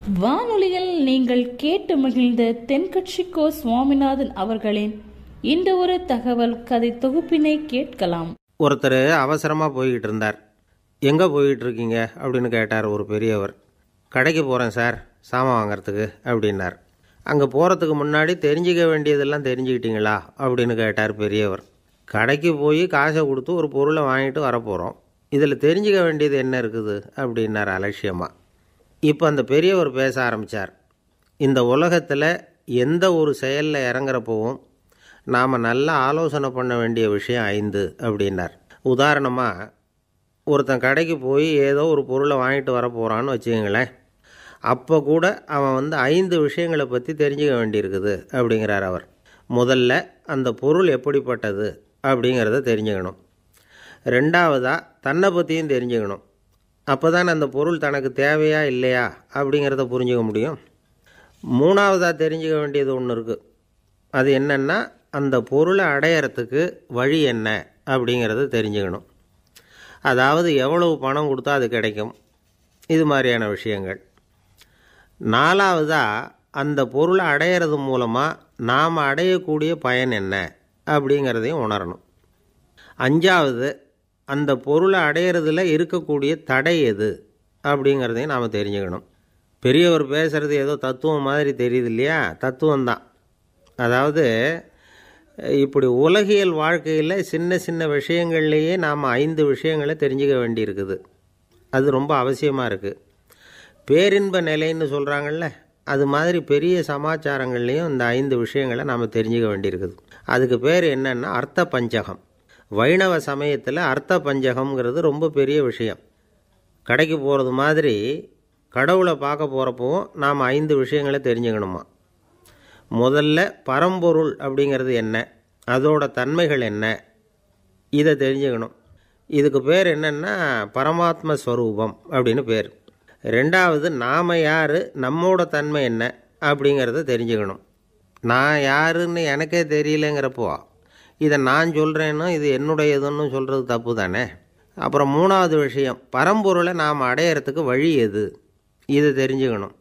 வானொலியில் நீங்கள் கேட்டு மகிழ்ந்த தென்கட்சிக்கோ சுவாமிநாதன் அவர்களின் இந்த ஒரு தகவல் கதை தொகுப்பினை கேட்கலாம். ஒருத்தர் அவசரமாக போய்கிட்டு இருந்தார். எங்கே போய்கிட்டு இருக்கீங்க அப்படின்னு கேட்டார் ஒரு பெரியவர். கடைக்கு போகிறேன் சார், சாமான் வாங்கிறதுக்கு அப்படின்னார். அங்கே போகிறதுக்கு முன்னாடி தெரிஞ்சிக்க வேண்டியதெல்லாம் தெரிஞ்சுக்கிட்டீங்களா அப்படின்னு கேட்டார் பெரியவர். கடைக்கு போய் காசை கொடுத்து ஒரு பொருளை வாங்கிட்டு வரப்போகிறோம், இதில் தெரிஞ்சிக்க வேண்டியது என்ன இருக்குது அப்படின்னார் அலட்சியமாக. இப்போ அந்த பெரியவர் பேச ஆரம்பித்தார். இந்த உலகத்தில் எந்த ஒரு செயலில் இறங்குறப்பவும் நாம் நல்லா ஆலோசனை பண்ண வேண்டிய விஷயம் 5 அப்படின்னார். உதாரணமாக, ஒருத்தன் கடைக்கு போய் ஏதோ ஒரு பொருளை வாங்கிட்டு வர போகிறான்னு வச்சுக்கோங்களேன். அப்போ கூட அவன் 5 விஷயங்களை பற்றி தெரிஞ்சுக்க வேண்டியிருக்குது அப்படிங்கிறார் அவர். முதல்ல அந்த பொருள் எப்படிப்பட்டது அப்படிங்கிறத தெரிஞ்சுக்கணும். ரெண்டாவதாக தன்னை பற்றியும் தெரிஞ்சுக்கணும். அப்போ தான் அந்த பொருள் தனக்கு தேவையா இல்லையா அப்படிங்கிறத புரிஞ்சுக்க முடியும். மூணாவதாக தெரிஞ்சுக்க வேண்டியது ஒன்று இருக்குது. அது என்னென்னா, அந்த பொருளை அடையிறதுக்கு வழி என்ன அப்படிங்கிறத தெரிஞ்சுக்கணும். அதாவது எவ்வளவு பணம் கொடுத்தா அது கிடைக்கும், இது மாதிரியான விஷயங்கள். நாலாவதாக அந்த பொருளை அடையிறது மூலமாக நாம் அடையக்கூடிய பயன் என்ன அப்படிங்கிறதையும் உணரணும். அஞ்சாவது, அந்த பொருளை அடையிறதுல இருக்கக்கூடிய தடை எது அப்படிங்கிறதையும் நாம் தெரிஞ்சுக்கணும். பெரியவர் பேசுகிறது ஏதோ தத்துவம் மாதிரி தெரியுது இல்லையா? தத்துவம்தான். அதாவது இப்படி உலகியல் வாழ்க்கையில் சின்ன சின்ன விஷயங்கள்லேயே நாம் 5 விஷயங்களை தெரிஞ்சுக்க வேண்டியிருக்குது. அது ரொம்ப அவசியமாக இருக்குது. பேரின்ப நிலைன்னு சொல்கிறாங்கள்ல, அது மாதிரி பெரிய சமாச்சாரங்கள்லேயும் இந்த 5 விஷயங்களை நாம் தெரிஞ்சுக்க வேண்டியிருக்குது. அதுக்கு பேர் என்னென்னா அர்த்த பஞ்சகம். வைணவ சமயத்தில் அர்த்த பஞ்சகம்ங்கிறது ரொம்ப பெரிய விஷயம். கடைக்கு போகிறது மாதிரி கடவுளை பார்க்க போகிறப்பவும் நாம் 5 விஷயங்களை தெரிஞ்சுக்கணுமா. முதல்ல பரம்பொருள் அப்படிங்கிறது என்ன, அதோட தன்மைகள் என்ன, இதை தெரிஞ்சுக்கணும். இதுக்கு பேர் என்னென்னா பரமாத்ம ஸ்வரூபம் அப்படின்னு பேர். ரெண்டாவது, நாம் யார், நம்மோட தன்மை என்ன அப்படிங்கிறத தெரிஞ்சுக்கணும். நான் யாருன்னு எனக்கே தெரியலங்கிறப்போ இதை நான் சொல்கிறேன்னு இது என்னுடையதுன்னு சொல்கிறது தப்பு தானே. அப்புறம் மூணாவது விஷயம், பரம்பொருளை நாம் அடையிறதுக்கு வழி எது, இதை தெரிஞ்சுக்கணும்.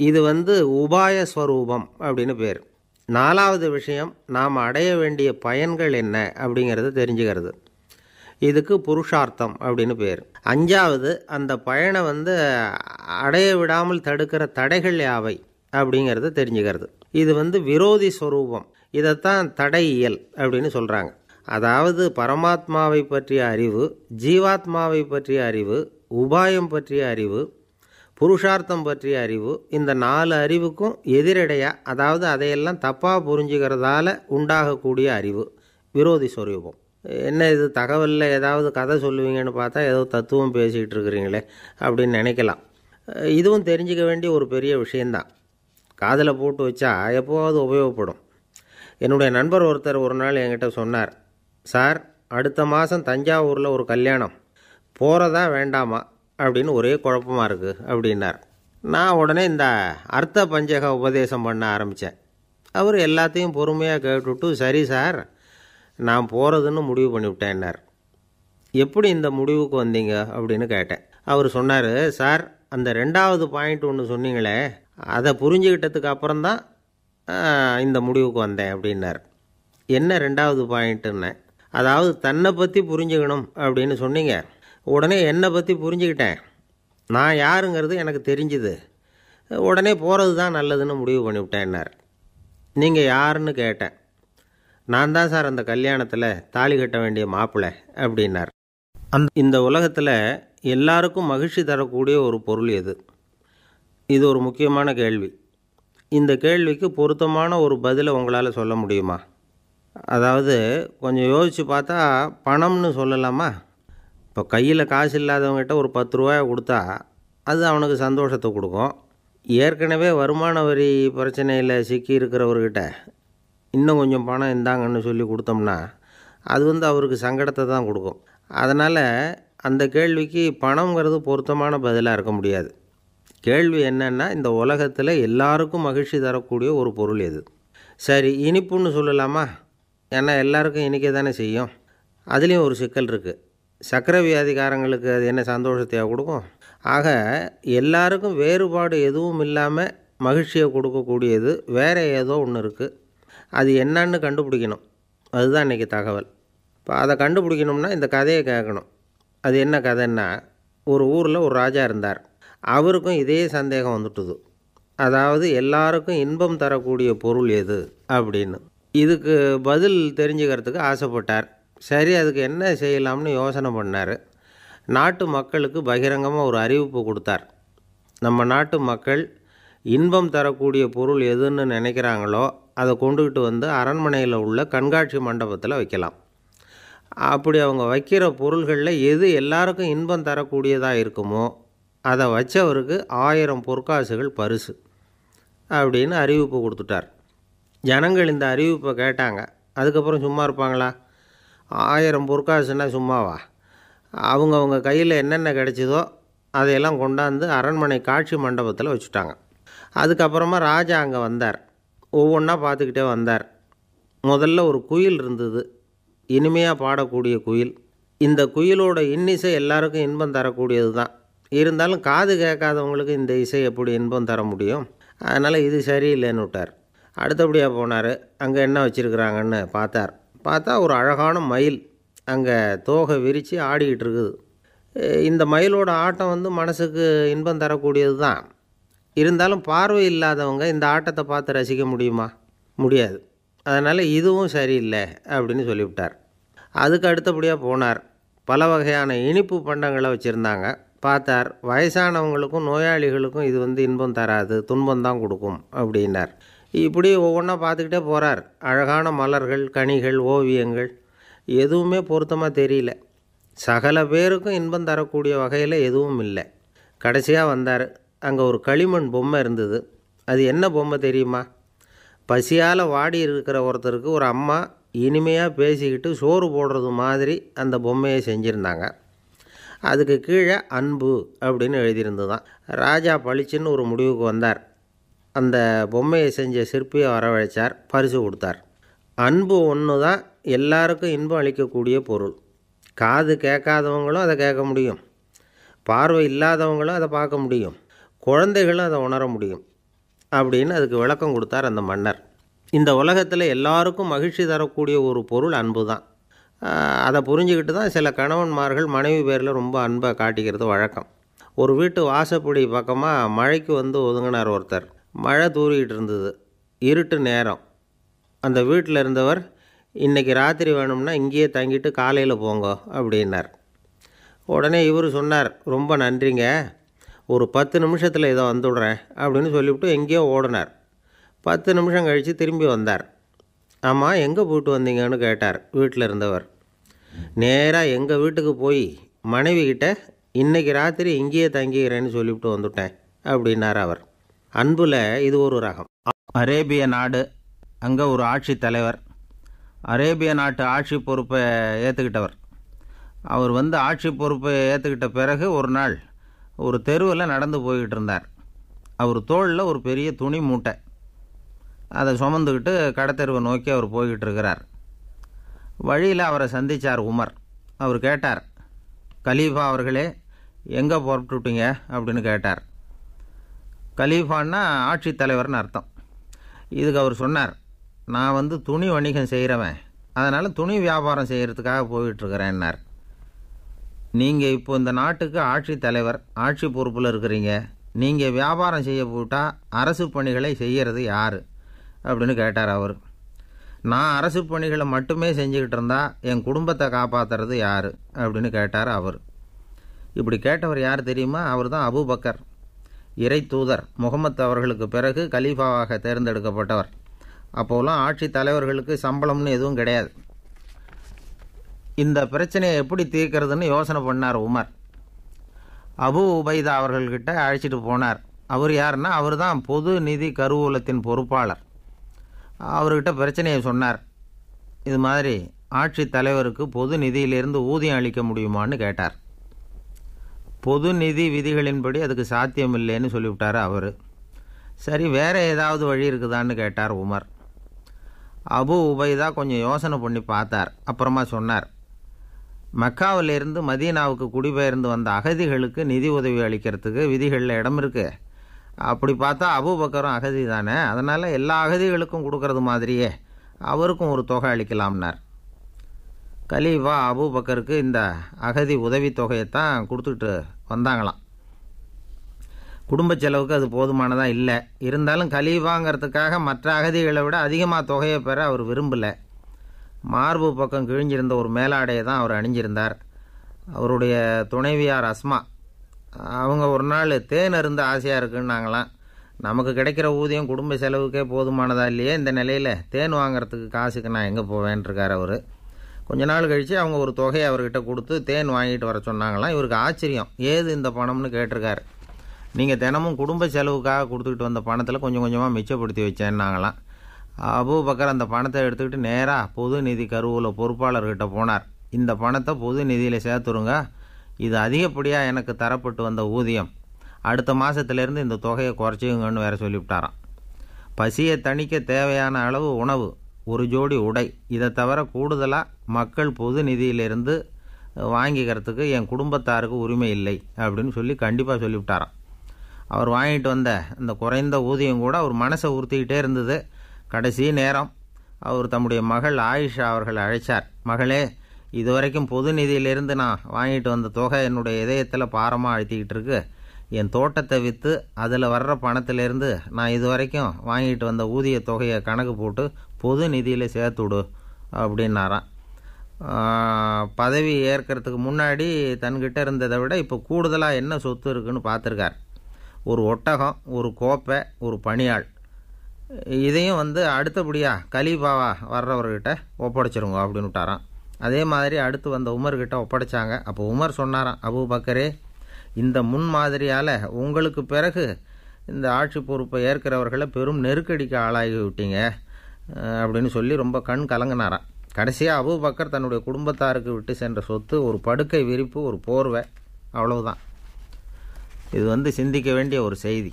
இது உபாய ஸ்வரூபம் அப்படின்னு பேர். நாலாவது விஷயம், நாம் அடைய வேண்டிய பயன்கள் என்ன அப்படிங்கிறத தெரிஞ்சுக்கிறது. இதுக்கு புருஷார்த்தம் அப்படின்னு பேர். அஞ்சாவது, அந்த பயனை அடைய விடாமல் தடுக்கிற தடைகள் யாவை அப்படிங்கிறத தெரிஞ்சுக்கிறது. இது விரோதி ஸ்வரூபம். இதைத்தான் தடையியல் அப்படின்னு சொல்கிறாங்க. அதாவது பரமாத்மாவை பற்றிய அறிவு, ஜீவாத்மாவை பற்றிய அறிவு, உபாயம் பற்றிய அறிவு, புருஷார்த்தம் பற்றிய அறிவு, இந்த 4 அறிவுக்கும் எதிரடையாக, அதாவது அதையெல்லாம் தப்பாக புரிஞ்சுக்கிறதால உண்டாகக்கூடிய அறிவு விரோதி ஸ்வரூபம். என்ன இது தகவலில் ஏதாவது கதை சொல்லுவீங்கன்னு பார்த்தா ஏதோ தத்துவம் பேசிகிட்டு இருக்கிறீங்களே அப்படின்னு நினைக்கலாம். இதுவும் தெரிஞ்சிக்க வேண்டிய ஒரு பெரிய விஷயந்தான். காதில் போட்டு வச்சா எப்போவாவது உபயோகப்படும். என்னுடைய நண்பர் ஒருத்தர் ஒரு நாள் என்கிட்ட சொன்னார், சார், அடுத்த மாதம் தஞ்சாவூரில் ஒரு கல்யாணம், போகிறதா வேண்டாமா அப்படின்னு ஒரே குழப்பமாக இருக்குது அப்படின்னார். நான் உடனே இந்த அர்த்த பஞ்சக உபதேசம் பண்ண ஆரம்பித்தேன். அவர் எல்லாத்தையும் பொறுமையாக கேட்டுவிட்டு, சரி சார், நான் போகிறதுன்னு முடிவு பண்ணிவிட்டேன்னார். எப்படி இந்த முடிவுக்கு வந்தீங்க அப்படின்னு கேட்டேன். அவர் சொன்னார், சார், அந்த 2வது பாயிண்ட் ஒன்று சொன்னீங்களே, அதை புரிஞ்சுக்கிட்டதுக்கு அப்புறம்தான் இந்த முடிவுக்கு வந்தேன் அப்படின்னார். என்ன 2வது பாயிண்ட்டுன்னு? அதாவது தன்னை பற்றி புரிஞ்சுக்கணும் அப்படின்னு சொன்னீங்க. உடனே என்னை பற்றி புரிஞ்சுக்கிட்டேன், நான் யாருங்கிறது எனக்கு தெரிஞ்சுது, உடனே போகிறது தான் நல்லதுன்னு முடிவு பண்ணிவிட்டேன்னார். நீங்கள் யாருன்னு கேட்டேன். நான் தான் சார் அந்த கல்யாணத்தில் தாலி கட்ட வேண்டிய மாப்பிள்ளை அப்படின்னார். இந்த உலகத்தில் எல்லாருக்கும் மகிழ்ச்சி தரக்கூடிய ஒரு பொருள் எது? இது ஒரு முக்கியமான கேள்வி. இந்த கேள்விக்கு பொருத்தமான ஒரு பதிலை உங்களால் சொல்ல முடியுமா? அதாவது கொஞ்சம் யோசித்து பார்த்தா பணம்னு சொல்லலாமா? இப்போ கையில் காசு இல்லாதவங்ககிட்ட ஒரு 10 ரூபாயை கொடுத்தா அது அவனுக்கு சந்தோஷத்தை கொடுக்கும். ஏற்கனவே வருமான வரி பிரச்சனையில் சிக்கி இருக்கிறவர்கிட்ட இன்னும் கொஞ்சம் பணம் இருந்தாங்கன்னு சொல்லி கொடுத்தோம்னா அது அவருக்கு சங்கடத்தை தான் கொடுக்கும். அதனால் அந்த கேள்விக்கு பணங்கிறது பொருத்தமான பதிலாக இருக்க முடியாது. கேள்வி என்னென்னா, இந்த உலகத்தில் எல்லாருக்கும் மகிழ்ச்சி தரக்கூடிய ஒரு பொருள் எது? சரி, இனிப்புன்னு சொல்லலாமா? ஏன்னா எல்லாருக்கும் இனிக்க தானே செய்யும். அதுலேயும் ஒரு சிக்கல் இருக்குது. சர்க்கரை வியாதிக்காரங்களுக்கு அது என்ன சந்தோஷத்தையாக கொடுக்கும்? ஆக எல்லாருக்கும் வேறுபாடு எதுவும் இல்லாமல் மகிழ்ச்சியை கொடுக்கக்கூடியது வேறு ஏதோ ஒன்று இருக்குது. அது என்னன்னு கண்டுபிடிக்கணும். அதுதான் இன்றைக்கி தகவல். இப்போ அதை கண்டுபிடிக்கணும்னா இந்த கதையை கேட்கணும். அது என்ன கதைன்னா, ஒரு ஊரில் ஒரு ராஜா இருந்தார். அவருக்கும் இதே சந்தேகம் வந்துட்டுது. அதாவது எல்லாருக்கும் இன்பம் தரக்கூடிய பொருள் எது அப்படின்னு. இதுக்கு பதில் தெரிஞ்சுக்கிறதுக்கு ஆசைப்பட்டார். சரி, அதுக்கு என்ன செய்யலாம்னு யோசனை பண்ணார். நாட்டு மக்களுக்கு பகிரங்கமாக ஒரு அறிவிப்பு கொடுத்தார். நம்ம நாட்டு மக்கள் இன்பம் தரக்கூடிய பொருள் எதுன்னு நினைக்கிறாங்களோ அதை கொண்டுக்கிட்டு வந்து அரண்மனையில் உள்ள கண்காட்சி மண்டபத்தில் வைக்கலாம். அப்படி அவங்க வைக்கிற பொருள்களில் எது எல்லாருக்கும் இன்பம் தரக்கூடியதாக இருக்குமோ அதை வச்சவருக்கு 1000 பொற்காசுகள் பரிசு அப்படின்னு அறிவிப்பு கொடுத்துட்டார். ஜனங்கள் இந்த அறிவிப்பை கேட்டாங்க. அதுக்கப்புறம் சும்மா இருப்பாங்களா? 1000 பொற்காசுன்னா சும்மாவா? அவங்கவுங்க கையில் என்னென்ன கிடைச்சதோ அதையெல்லாம் கொண்டாந்து அரண்மனை காட்சி மண்டபத்தில் வச்சுட்டாங்க. அதுக்கப்புறமா ராஜா அங்கே வந்தார். ஒவ்வொன்றா பார்த்துக்கிட்டே வந்தார். முதல்ல ஒரு குயில் இருந்தது, இனிமையாக பாடக்கூடிய குயில். இந்த குயிலோட இன்னிசை எல்லாருக்கும் இன்பம் தரக்கூடியது தான். இருந்தாலும் காது கேட்காதவங்களுக்கு இந்த இசை எப்படி இன்பம் தர முடியும்? அதனால் இது சரியில்லைன்னு விட்டார். அடுத்தபடியாக போனார். அங்கே என்ன வச்சுருக்குறாங்கன்னு பார்த்தா ஒரு அழகான மயில் அங்கே தோகை விரித்து ஆடிக்கிட்டு இருக்குது. இந்த மயிலோட ஆட்டம் மனசுக்கு இன்பம் தரக்கூடியது தான். இருந்தாலும் பார்வை இல்லாதவங்க இந்த ஆட்டத்தை பார்த்து ரசிக்க முடியுமா? முடியாது. அதனால் இதுவும் சரியில்லை அப்படின்னு சொல்லிவிட்டார். அதுக்கு அடுத்தபடியாக போனார். பல வகையான இனிப்பு பண்டங்களை வச்சுருந்தாங்க. பார்த்தார், வயசானவங்களுக்கும் நோயாளிகளுக்கும் இது இன்பம் தராது, துன்பம்தான் கொடுக்கும் அப்படின்னார். இப்படி ஒவ்வொன்றா பார்த்துக்கிட்டே போகிறார். அழகான மலர்கள், கனிகள், ஓவியங்கள் எதுவுமே பொருத்தமாக தெரியல. சகல பேருக்கும் இன்பம் தரக்கூடிய வகையில் எதுவும் இல்லை. கடைசியாக வந்தார். அங்கே ஒரு களிமண் பொம்மை இருந்தது. அது என்ன பொம்மை தெரியுமா? பசியால் வாடி இருக்கிற ஒருத்தருக்கு ஒரு அம்மா இனிமையாக பேசிக்கிட்டு சோறு போடுறது மாதிரி அந்த பொம்மையை செஞ்சுருந்தாங்க. அதுக்கு கீழே அன்பு அப்படின்னு எழுதியிருந்துதான். ராஜா பளிச்சுன்னு ஒரு முடிவுக்கு வந்தார். அந்த பொம்மையை செஞ்ச சிற்பியை வரவழைச்சார், பரிசு கொடுத்தார். அன்பு ஒன்று தான் எல்லாருக்கும் இன்பம் அளிக்கக்கூடிய பொருள். காது கேட்காதவங்களும் அதை கேட்க முடியும், பார்வை இல்லாதவங்களும் அதை பார்க்க முடியும், குழந்தைகளும் அதை உணர முடியும் அப்படின்னு அதுக்கு விளக்கம் கொடுத்தார் அந்த மன்னர். இந்த உலகத்தில் எல்லாருக்கும் மகிழ்ச்சி தரக்கூடிய ஒரு பொருள் அன்பு தான். அதை புரிஞ்சுக்கிட்டு தான் சில கணவன்மார்கள் மனைவி பேரில் ரொம்ப அன்பை காட்டிக்கிறது வழக்கம். ஒரு வீட்டு வாசப்படி பக்கமாக மழைக்கு ஒதுங்கினார் ஒருத்தர். மழை தூரிக்கிட்டு இருந்தது, இருட்டு நேரம். அந்த வீட்டில் இருந்தவர், இன்றைக்கி ராத்திரி வேணும்னா இங்கேயே தங்கிட்டு காலையில் போங்க அப்படின்னார். உடனே இவர் சொன்னார், ரொம்ப நன்றிங்க, ஒரு 10 நிமிஷத்தில் இதை வந்துவிடுறேன் அப்படின்னு சொல்லிவிட்டு எங்கேயோ ஓடினார். 10 நிமிஷம் கழித்து திரும்பி வந்தார். ஆமாம், எங்கே போயிட்டு வந்தீங்கன்னு கேட்டார் வீட்டில் இருந்தவர். நேராக எங்கள் வீட்டுக்கு போய் மனைவிக்கிட்ட இன்றைக்கி ராத்திரி இங்கேயே தங்கிக்கிறேன்னு சொல்லிவிட்டு வந்துவிட்டேன் அப்படின்னார் அவர். அன்பில் இது ஒரு ரகம். அரேபிய நாடு, அங்கே ஒரு ஆட்சி தலைவர். அரேபிய நாட்டு ஆட்சி பொறுப்பை ஏற்றுக்கிட்டவர். அவர் ஆட்சி பொறுப்பை ஏற்றுக்கிட்ட பிறகு ஒரு நாள் ஒரு தெருவில் நடந்து போய்கிட்டு இருந்தார். அவர் தோளில் ஒரு பெரிய துணி மூட்டை, அதை சுமந்துக்கிட்டு கடத்தெருவை நோக்கி அவர் போய்கிட்டு இருக்கிறார். வழியில் அவரை சந்தித்தார் உமர். அவர் கேட்டார், கலீஃபா அவர்களே, எங்கே புறப்பட்டுட்டீங்க அப்படின்னு கேட்டார். கலீஃபான்னா ஆட்சி தலைவர்னு அர்த்தம். இதுக்கு அவர் சொன்னார், நான் துணி வணிகம் செய்கிறவன், அதனால் துணி வியாபாரம் செய்கிறதுக்காக போயிட்டுருக்கிறேன்னார். நீங்கள் இப்போ இந்த நாட்டுக்கு ஆட்சி தலைவர், ஆட்சி பொறுப்பில் இருக்கிறீங்க, நீங்கள் வியாபாரம் செய்ய போட்டால் அரசு பணிகளை செய்கிறது யார் அப்படின்னு கேட்டார் அவர். நான் அரசு பணிகளை மட்டுமே செஞ்சுக்கிட்டு இருந்தால் என் குடும்பத்தை காப்பாற்றுறது யார் அப்படின்னு கேட்டார் அவர். இப்படி கேட்டவர் யார் தெரியுமா? அவர் தான் அபூபக்கர், இறை தூதர் முகமது அவர்களுக்கு பிறகு கலீஃபாவாக தேர்ந்தெடுக்கப்பட்டவர். அப்போலாம் ஆட்சி தலைவர்களுக்கு சம்பளம்னு எதுவும் கிடையாது. இந்த பிரச்சனையை எப்படி தீர்க்கிறதுன்னு யோசனை பண்ணார் உமர். அபு உபைதா அவர்கள்கிட்ட அழைச்சிட்டு போனார். அவர் யாருன்னா, அவர் தான் பொது நிதி கருவூலத்தின் பொறுப்பாளர். அவர்கிட்ட பிரச்சனையை சொன்னார். இது மாதிரி ஆட்சி தலைவருக்கு பொது நிதியிலிருந்து ஊதியம் அளிக்க முடியுமான்னு கேட்டார். பொது நிதி விதிகளின்படி அதுக்கு சாத்தியம் இல்லைன்னு சொல்லிவிட்டார் அவர். சரி, வேறு ஏதாவது வழி இருக்குதான்னு கேட்டார் உமர். அபு உபைதா கொஞ்சம் யோசனை பண்ணி பார்த்தார். அப்புறமா சொன்னார், மக்காவிலிருந்து மதீனாவுக்கு குடிபெயர்ந்து வந்த அகதிகளுக்கு நிதி உதவி அளிக்கிறதுக்கு விதிகளில் இடம் இருக்குது. அப்படி பார்த்தா அபூபக்கரும் அகதி தானே, அதனால் எல்லா அகதிகளுக்கும் கொடுக்கறது மாதிரியே அவருக்கும் ஒரு தொகை அளிக்கலாம்னார். கலீஃபா அபூபக்கருக்கு இந்த அகதி உதவித்தொகையைத்தான் கொடுத்துட்டு வந்தாங்களாம். குடும்ப செலவுக்கு அது போதுமானதாக இல்லை. இருந்தாலும் கலீஃபாங்கிறதுக்காக மற்ற அகதிகளை விட அதிகமாக தொகையை பெற அவர் விரும்பலை. மார்பு பக்கம் கிழிஞ்சிருந்த ஒரு மேலாடையை தான் அவர் அணிஞ்சிருந்தார். அவருடைய துணைவியார் அஸ்மா அவங்க ஒரு நாள் தேன் அருந்த ஆசையாக இருக்குன்னாங்களாம். நமக்கு கிடைக்கிற ஊதியம் குடும்ப செலவுக்கே போதுமானதா இல்லையே, இந்த நிலையில் தேன் வாங்கிறதுக்கு காசுக்கு நான் எங்கே போவேன்ருக்கார் அவர். கொஞ்ச நாள் கழித்து அவங்க ஒரு தொகையை அவர்கிட்ட கொடுத்து தேன் வாங்கிட்டு வர சொன்னாங்களாம். இவருக்கு ஆச்சரியம், ஏது இந்த பணம்னு கேட்டிருக்காரு. நீங்கள் தினமும் குடும்ப செலவுக்காக கொடுத்துக்கிட்டு வந்த பணத்தில் கொஞ்சம் கொஞ்சமாக மிச்சப்படுத்தி வச்சேன்னாங்களாம். அபூபக்கர் அந்த பணத்தை எடுத்துக்கிட்டு நேராக பொது நிதி கருவூல பொறுப்பாளர்கிட்ட போனார். இந்த பணத்தை பொது நிதியில் சேர்த்துருங்க, இது அதிகப்படியாக எனக்கு தரப்பட்டு வந்த ஊதியம், அடுத்த மாதத்துலேருந்து இந்த தொகையை குறைச்சிங்கன்னு வேற சொல்லிவிட்டாராம். பசியை தணிக்க தேவையான அளவு உணவு, ஒரு ஜோடி உடை, இதை தவிர கூடுதலாக மக்கள் பொது நிதியிலிருந்து வாங்கிக்கிறதுக்கு என் குடும்பத்தாருக்கு உரிமை இல்லை அப்படின்னு சொல்லி கண்டிப்பாக சொல்லிவிட்டாராம். அவர் வாங்கிட்டு வந்த அந்த குறைந்த ஊதியம் கூட அவர் மனசை உறுத்திக்கிட்டே இருந்தது. கடைசி நேரம் அவர் தம்முடைய மகள் ஆயிஷா அவர்களை அழைச்சார். மகளே, இதுவரைக்கும் பொது நிதியிலிருந்து நான் வாங்கிட்டு வந்த தொகை என்னுடைய இதயத்தில் பாரமாக அழுத்திக்கிட்டு இருக்கு. என் தோட்டத்தை விற்று அதில் வர்ற பணத்திலேருந்து நான் இதுவரைக்கும் வாங்கிட்டு வந்த ஊதிய தொகையை கணக்கு போட்டு பொது நிதியில் சேர்த்துவிடு அப்படின்னாராம். பதவி ஏற்கிறதுக்கு முன்னாடி தன்கிட்ட இருந்ததை விட இப்போ கூடுதலாக என்ன சொத்து இருக்குன்னு பார்த்துருக்கார். ஒரு ஒட்டகம், ஒரு கோப்பை, ஒரு பணியாள், இதையும் அடுத்தபடியாக கலீஃபாவா வர்றவர்கிட்ட ஒப்படைச்சிருங்க அப்படின்னு விட்டாராம். அதே மாதிரி அடுத்து வந்த உமர்கிட்ட ஒப்படைச்சாங்க. அப்போ உமர் சொன்னாராம், அபூபக்கரே, இந்த முன்மாதிரியால் உங்களுக்கு பிறகு இந்த ஆட்சி பொறுப்பை ஏற்கிறவர்களை பெரும் நெருக்கடிக்கு ஆளாகி விட்டீங்க அப்படின்னு சொல்லி ரொம்ப கண் கலங்கினாராம். கடைசியாக அபூபக்கர் தன்னுடைய குடும்பத்தாருக்கு விட்டு சென்ற சொத்து ஒரு படுக்கை விரிப்பு, ஒரு போர்வை, அவ்வளவுதான். இது சிந்திக்க வேண்டிய ஒரு செய்தி.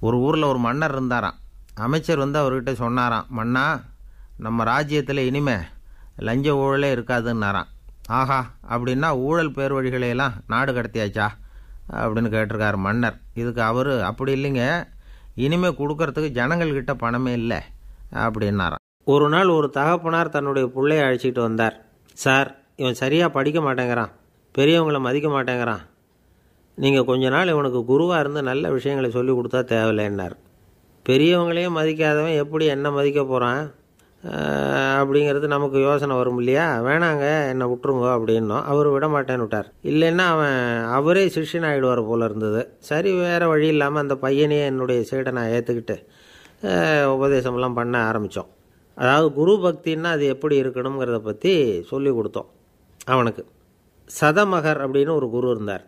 ஒரு ஊரில் ஒரு மன்னர் இருந்தாராம். அமைச்சர் அவர்கிட்ட சொன்னாராம், மன்னா, நம்ம ராஜ்யத்தில் இனிமே லஞ்ச ஊழலே இருக்காதுன்னாராம். ஆஹா, அப்படின்னா ஊழல் பேர் வழிகளையெல்லாம் நாடு கடத்தியாச்சா அப்படின்னு கேட்டிருக்காரு மன்னர். இதுக்கு அவர், அப்படி இல்லைங்க, இனிமேல் கொடுக்கறதுக்கு ஜனங்கள்கிட்ட பணமே இல்லை அப்படின்னாராம். ஒரு நாள் ஒரு தகப்பனார் தன்னுடைய பிள்ளையை அழைச்சிட்டு வந்தார். சார், இவன் சரியாக படிக்க மாட்டேங்கிறான், பெரியவங்களை மதிக்க மாட்டேங்கிறான், நீங்கள் கொஞ்ச நாள் இவனுக்கு குருவாக இருந்து நல்ல விஷயங்களை சொல்லி கொடுத்தா தேவையில்லைன்னார். பெரியவங்களையும் மதிக்காதவன் எப்படி என்ன மதிக்க போகிறான் அப்படிங்கிறது நமக்கு யோசனை வரும் இல்லையா? வேணாங்க, என்னை விட்டுருங்க அப்படின்னோம். அவர் விட மாட்டேன்னு விட்டார். இல்லைன்னா அவரே சிஷ்யன் ஆகிடுவார் போல இருந்தது. சரி, வேறு வழி இல்லாமல் அந்த பையனையே என்னுடைய சீடை நான் ஏற்றுக்கிட்டு உபதேசமெல்லாம் பண்ண ஆரம்பித்தோம். அதாவது குரு பக்தின்னா அது எப்படி இருக்கணுங்கிறத பற்றி சொல்லி கொடுத்தோம் அவனுக்கு. சதமகர் அப்படின்னு ஒரு குரு இருந்தார்.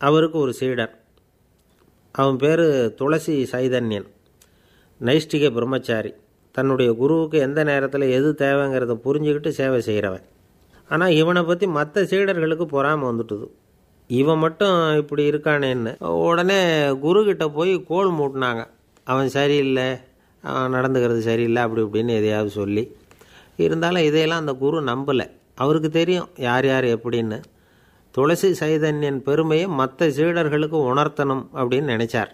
அவருக்கு ஒரு சீடர். அவன் பேர் துளசி சைதன்யன், நைஷ்டிக பிரம்மச்சாரி. தன்னுடைய குருவுக்கு எந்த நேரத்தில் எது தேவைங்கிறத புரிஞ்சுக்கிட்டு சேவை செய்கிறவன். ஆனால் இவனை பற்றி மற்ற சீடர்களுக்கு பொறாமை வந்துட்டுது. இவன் மட்டும் இப்படி இருக்கானேன்னு உடனே குருக்கிட்ட போய் கோல் மூட்டினாங்க. அவன் சரியில்லை, அவன் நடந்துக்கிறது சரியில்லை, அப்படி இப்படின்னு எதையாவது சொல்லி. இருந்தாலும் இதையெல்லாம் அந்த குரு நம்பலை. அவருக்கு தெரியும் யார் யார் எப்படின்னு. துளசி சைதன்யன் பெருமையை மற்ற சீடர்களுக்கு உணர்த்தணும் அப்படின்னு நினச்சார்.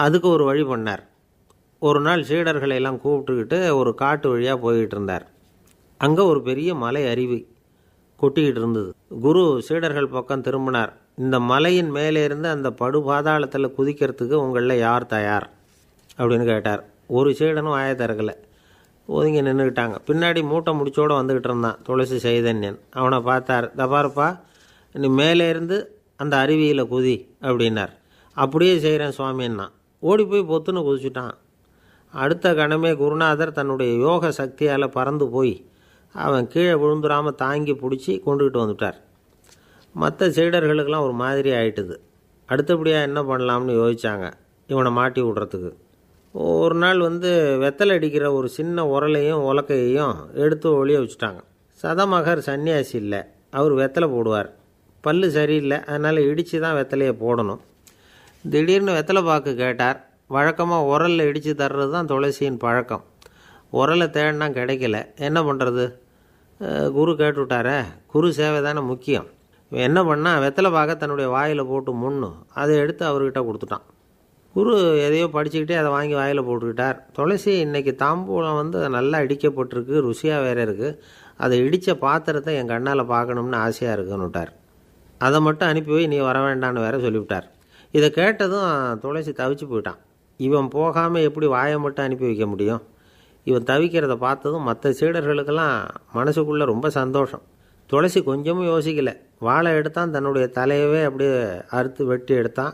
அதுக்கு ஒரு வழி பண்ணார். ஒரு நாள் சீடர்களை எல்லாம் கூப்பிட்டுக்கிட்டு ஒரு காட்டு வழியாக போய்கிட்டு இருந்தார். அங்கே ஒரு பெரிய மலை அருவி கொட்டிக்கிட்டு இருந்தது. குரு சீடர்கள் பக்கம் திரும்பினார். இந்த மலையின் மேலே இருந்து அந்த படுபாதாளத்தில் குதிக்கிறதுக்கு உங்களில் யார் தயார் அப்படின்னு கேட்டார். ஒரு சீடனும் ஆய திறக்கலை, ஒதுங்கி நின்றுக்கிட்டாங்க. பின்னாடி மூட்டை முடிச்சோடு வந்துக்கிட்டு இருந்தான் துளசி சைதன்யன். அவனை பார்த்தார். தபாரப்பா, நீ மேலே இருந்து அந்த அருவியில் குதி அப்படின்னார். அப்படியே செய்கிறேன் சுவாமின்னா ஓடி போய் பொத்துன்னு குதிச்சுட்டான். அடுத்த கணமே குருநாதர் தன்னுடைய யோக சக்தியால் பறந்து போய் அவன் கீழே விழுந்துடாமல் தாங்கி பிடிச்சி கொண்டுக்கிட்டு வந்துட்டார். மற்ற சீடர்களுக்கெல்லாம் ஒரு மாதிரி ஆயிட்டுது. அடுத்தபடியாக என்ன பண்ணலாம்னு யோசித்தாங்க இவனை மாட்டி விடுறதுக்கு. ஒரு நாள் வெத்தலை அடிக்கிற ஒரு சின்ன உரலையும் உலக்கையையும் எடுத்து ஒளிய வச்சுட்டாங்க. சதமகர் சன்னியாசி இல்லை, அவர் வெத்தலை போடுவார். பல்லு சரியில்லை, அதனால் இடித்து தான் வெத்தலையை போடணும். திடீர்னு வெத்தலை பாக்கு கேட்டார். வழக்கமாக உரலில் இடித்து தர்றது தான் துளசியின் பழக்கம். உரலை தேடினா கிடைக்கல, என்ன பண்ணுறது? குரு கேட்டுவிட்டாரே, குரு சேவை தானே முக்கியம். என்ன பண்ணால் வெத்தலை பாக்க தன்னுடைய வாயில் போட்டு முன்னும் அதை எடுத்து அவர்கிட்ட கொடுத்துட்டான். குரு எதையோ படிச்சுக்கிட்டே அதை வாங்கி வாயில் போட்டுக்கிட்டார். துளசி இன்றைக்கி தாம்பூலம் நல்லா இடிக்கப்பட்டிருக்கு, ருசியாக வேறு இருக்குது, அதை இடித்த பாத்திரத்தை என் கண்ணால் பார்க்கணும்னு ஆசையாக இருக்குன்னு விட்டார். அதை மட்டும் அனுப்பி போய் நீ வர வேண்டான்னு வேற சொல்லிவிட்டார். இதை கேட்டதும் துளசி தவிச்சு போயிட்டான். இவன் போகாமல் எப்படி வாயை மட்டும் அனுப்பி வைக்க முடியும்? இவன் தவிக்கிறத பார்த்ததும் மற்ற சீடர்களுக்கெல்லாம் மனசுக்குள்ளே ரொம்ப சந்தோஷம். துளசி கொஞ்சமும் யோசிக்கலை, வாழை எடுத்தான், தன்னுடைய தலையவே அப்படியே அறுத்து வெட்டி எடுத்தான்,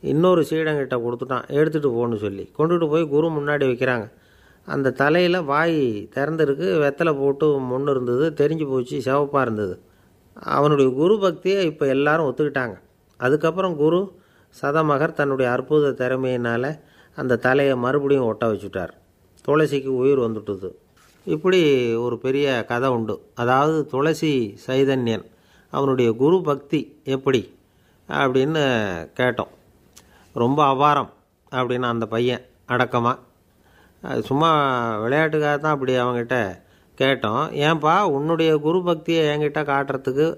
இன்னொரு சீடங்கிட்ட கொடுத்துட்டான், எடுத்துகிட்டு போன்னு சொல்லி கொண்டுட்டு போய் குரு முன்னாடி வைக்கிறாங்க. அந்த தலையில் வாய் திறந்துருக்கு, வெத்தலை போட்டு முன்னு இருந்தது, தெரிஞ்சு போச்சு, சிவப்பாக இருந்தது. அவனுடைய குரு பக்தியை இப்போ எல்லாரும் ஒத்துக்கிட்டாங்க. அதுக்கப்புறம் குரு சதமகர் தன்னுடைய அற்புத திறமையினால் அந்த தலையை மறுபடியும் ஒட்ட வச்சுட்டார். துளசிக்கு உயிர் வந்துட்டுது. இப்படி ஒரு பெரிய கதை உண்டு. அதாவது துளசி சைதன்யன் அவனுடைய குரு பக்தி எப்படி அப்படின்னு கேட்டோம். ரொம்ப அபாரம் அப்படின்னு அந்த பையன் அடக்கமாக சும்மா விளையாட்டுக்காக தான் அப்படி அவங்ககிட்ட கேட்டோம். ஏன்பா உன்னுடைய குரு பக்தியை என்கிட்ட காட்டுறதுக்கு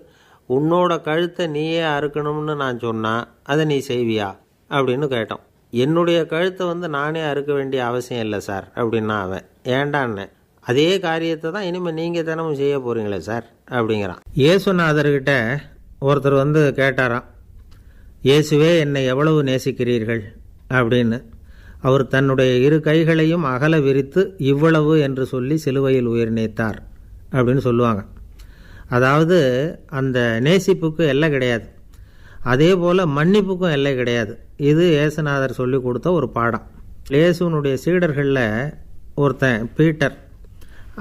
உன்னோட கழுத்தை நீயே அறுக்கணும்னு நான் சொன்னால் அதை நீ செய்வியா அப்படின்னு கேட்டோம். என்னுடைய கழுத்தை நானே அறுக்க வேண்டிய அவசியம் இல்லை சார் அப்படின்னா அவன். ஏண்டான்னு, அதே காரியத்தை தான் இனிமேல் நீங்கள் தினமும் செய்ய போகிறீங்களே சார் அப்படிங்கிறான். இயேசுநாதர்கிட்ட ஒருத்தர் கேட்டாராம், இயேசுவே என்னை எவ்வளவு நேசிக்கிறீர்கள் அப்படின்னு. அவர் தன்னுடைய இரு கைகளையும் அகல விரித்து இவ்வளவு என்று சொல்லி சிலுவையில் உயிர் நீத்தார் அப்படின்னு சொல்லுவாங்க. அதாவது அந்த நேசிப்புக்கு எல்லை கிடையாது, அதே போல் மன்னிப்புக்கும் எல்லை கிடையாது. இது இயேசுநாதர் சொல்லி கொடுத்த ஒரு பாடம். இயேசுனுடைய சீடர்களில் ஒருத்தன் பீட்டர்,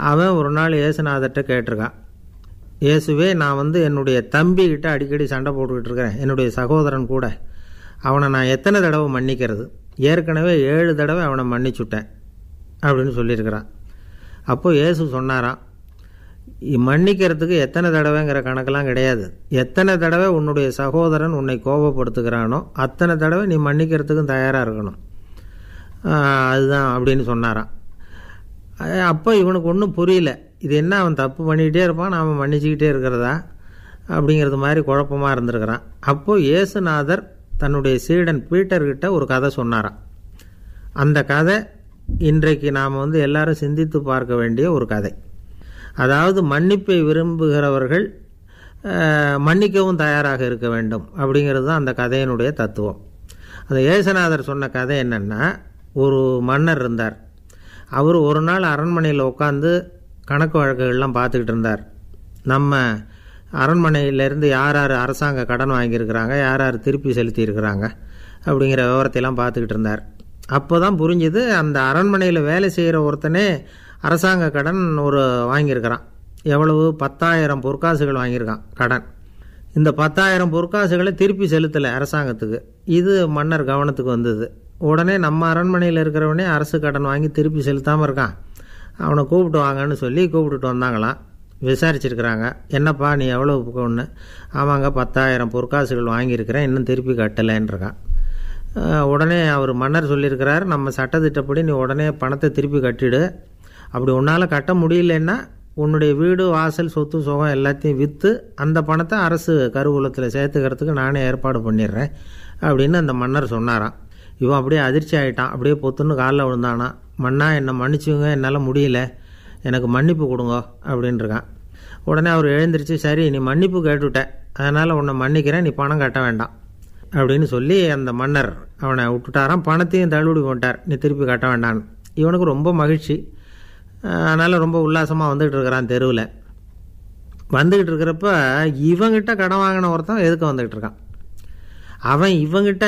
அவன் ஒரு நாள் இயேசுநாதர்கிட்ட கேட்டிருக்கான், இயேசுவே நான் என்னுடைய தம்பிக்கிட்ட அடிக்கடி சண்டை போட்டுக்கிட்டு இருக்கிறேன், என்னுடைய சகோதரன் கூட, அவனை நான் எத்தனை தடவை மன்னிக்கிறது? ஏற்கனவே 7 தடவை அவனை மன்னிச்சுட்டேன் அப்படின்னு சொல்லியிருக்கிறான். அப்போது இயேசு சொன்னாராம், மன்னிக்கிறதுக்கு எத்தனை தடவைங்கிற கணக்கெல்லாம் கிடையாது, எத்தனை தடவை உன்னுடைய சகோதரன் உன்னை கோபப்படுத்துகிறானோ அத்தனை தடவை நீ மன்னிக்கிறதுக்கும் தயாராக இருக்கணும், அதுதான் அப்படின்னு சொன்னாராம். அப்போ இவனுக்கு ஒன்றும் புரியல, இது என்ன அவன் தப்பு பண்ணிக்கிட்டே இருப்பான், நாம் மன்னிச்சுக்கிட்டே இருக்கிறதா அப்படிங்கிறது மாதிரி குழப்பமாக இருந்திருக்கிறான். அப்போது இயேசுநாதர் தன்னுடைய சீடன் பீட்டர்கிட்ட ஒரு கதை சொன்னாராம். அந்த கதை இன்றைக்கு நாம் எல்லாரும் சிந்தித்து பார்க்க வேண்டிய ஒரு கதை. அதாவது மன்னிப்பை விரும்புகிறவர்கள் மன்னிக்கவும் தயாராக இருக்க வேண்டும் அப்படிங்கிறது தான் அந்த கதையினுடைய தத்துவம். அந்த இயேசுநாதர் சொன்ன கதை என்னென்னா, ஒரு மன்னர் இருந்தார். அவர் ஒரு நாள் அரண்மனையில் உட்காந்து கணக்கு வழக்குகள்லாம் பார்த்துக்கிட்டு இருந்தார். நம்ம அரண்மனையிலேருந்து யார் யார் அரசாங்க கடன் வாங்கியிருக்கிறாங்க, யார் யார் திருப்பி செலுத்தியிருக்கிறாங்க அப்படிங்கிற விவரத்தையெல்லாம் பார்த்துக்கிட்டு இருந்தார். அப்போ தான் புரிஞ்சுது, அந்த அரண்மனையில் வேலை செய்கிற ஒருத்தனே அரசாங்க கடன் வாங்கியிருக்கிறான். எவ்வளவு? 10,000 பொற்காசுகள் வாங்கியிருக்கான் கடன். இந்த 10,000 பொற்காசுகளை திருப்பி செலுத்தலை அரசாங்கத்துக்கு. இது மன்னர் கவனத்துக்கு வந்தது. உடனே நம்ம அரண்மனையில் இருக்கிறவனே அரசு கடன் வாங்கி திருப்பி செலுத்தாமல் இருக்கான், அவனை கூப்பிட்டு வாங்கன்னு சொல்லி கூப்பிட்டுட்டு வந்தாங்களாம். விசாரிச்சிருக்கிறாங்க, என்னப்பா நீ எவ்வளோ ஒன்று? ஆமாங்க 10,000 பொற்காசுகள் வாங்கியிருக்கிறேன், இன்னும் திருப்பி கட்டலைன்றான். உடனே அவர் மன்னர் சொல்லியிருக்கிறார், நம்ம சட்டத்திட்டப்படி நீ உடனே பணத்தை திருப்பி கட்டிடு, அப்படி உன்னால் கட்ட முடியலன்னா உன்னுடைய வீடு வாசல் சொத்து சுகம் எல்லாத்தையும் விற்று அந்த பணத்தை அரசு கருவூலத்தில் சேர்த்துக்கிறதுக்கு நானே ஏற்பாடு பண்ணிடுறேன் அப்படின்னு அந்த மன்னர் சொன்னாராம். இவன் அப்படியே அதிர்ச்சி ஆகிட்டான், அப்படியே பொத்துன்னு காலில் விழுந்தானா. மன்னா என்னை மன்னிச்சுங்க, என்னால் முடியல, எனக்கு மன்னிப்பு கொடுங்க அப்படின்ட்டுருக்கான். உடனே அவர் எழுந்திரிச்சு, சரி நீ மன்னிப்பு கேட்டுவிட்ட, அதனால் உன்னை மன்னிக்கிறேன், நீ பணம் கட்ட வேண்டாம் அப்படின்னு சொல்லி அந்த மன்னர் அவனை விட்டுட்டாரான். பணத்தையும் தள்ளுபடி போட்டார், நீ திருப்பி கட்ட வேண்டான்னு. இவனுக்கு ரொம்ப மகிழ்ச்சி, அதனால் ரொம்ப உல்லாசமாக வந்துக்கிட்டு இருக்கிறான். தெருவில் வந்துக்கிட்டு இருக்கிறப்ப இவங்கிட்ட கடன் வாங்கின ஒருத்தன் எதுக்கு வந்துக்கிட்டு இருக்கான். அவன் இவங்கிட்ட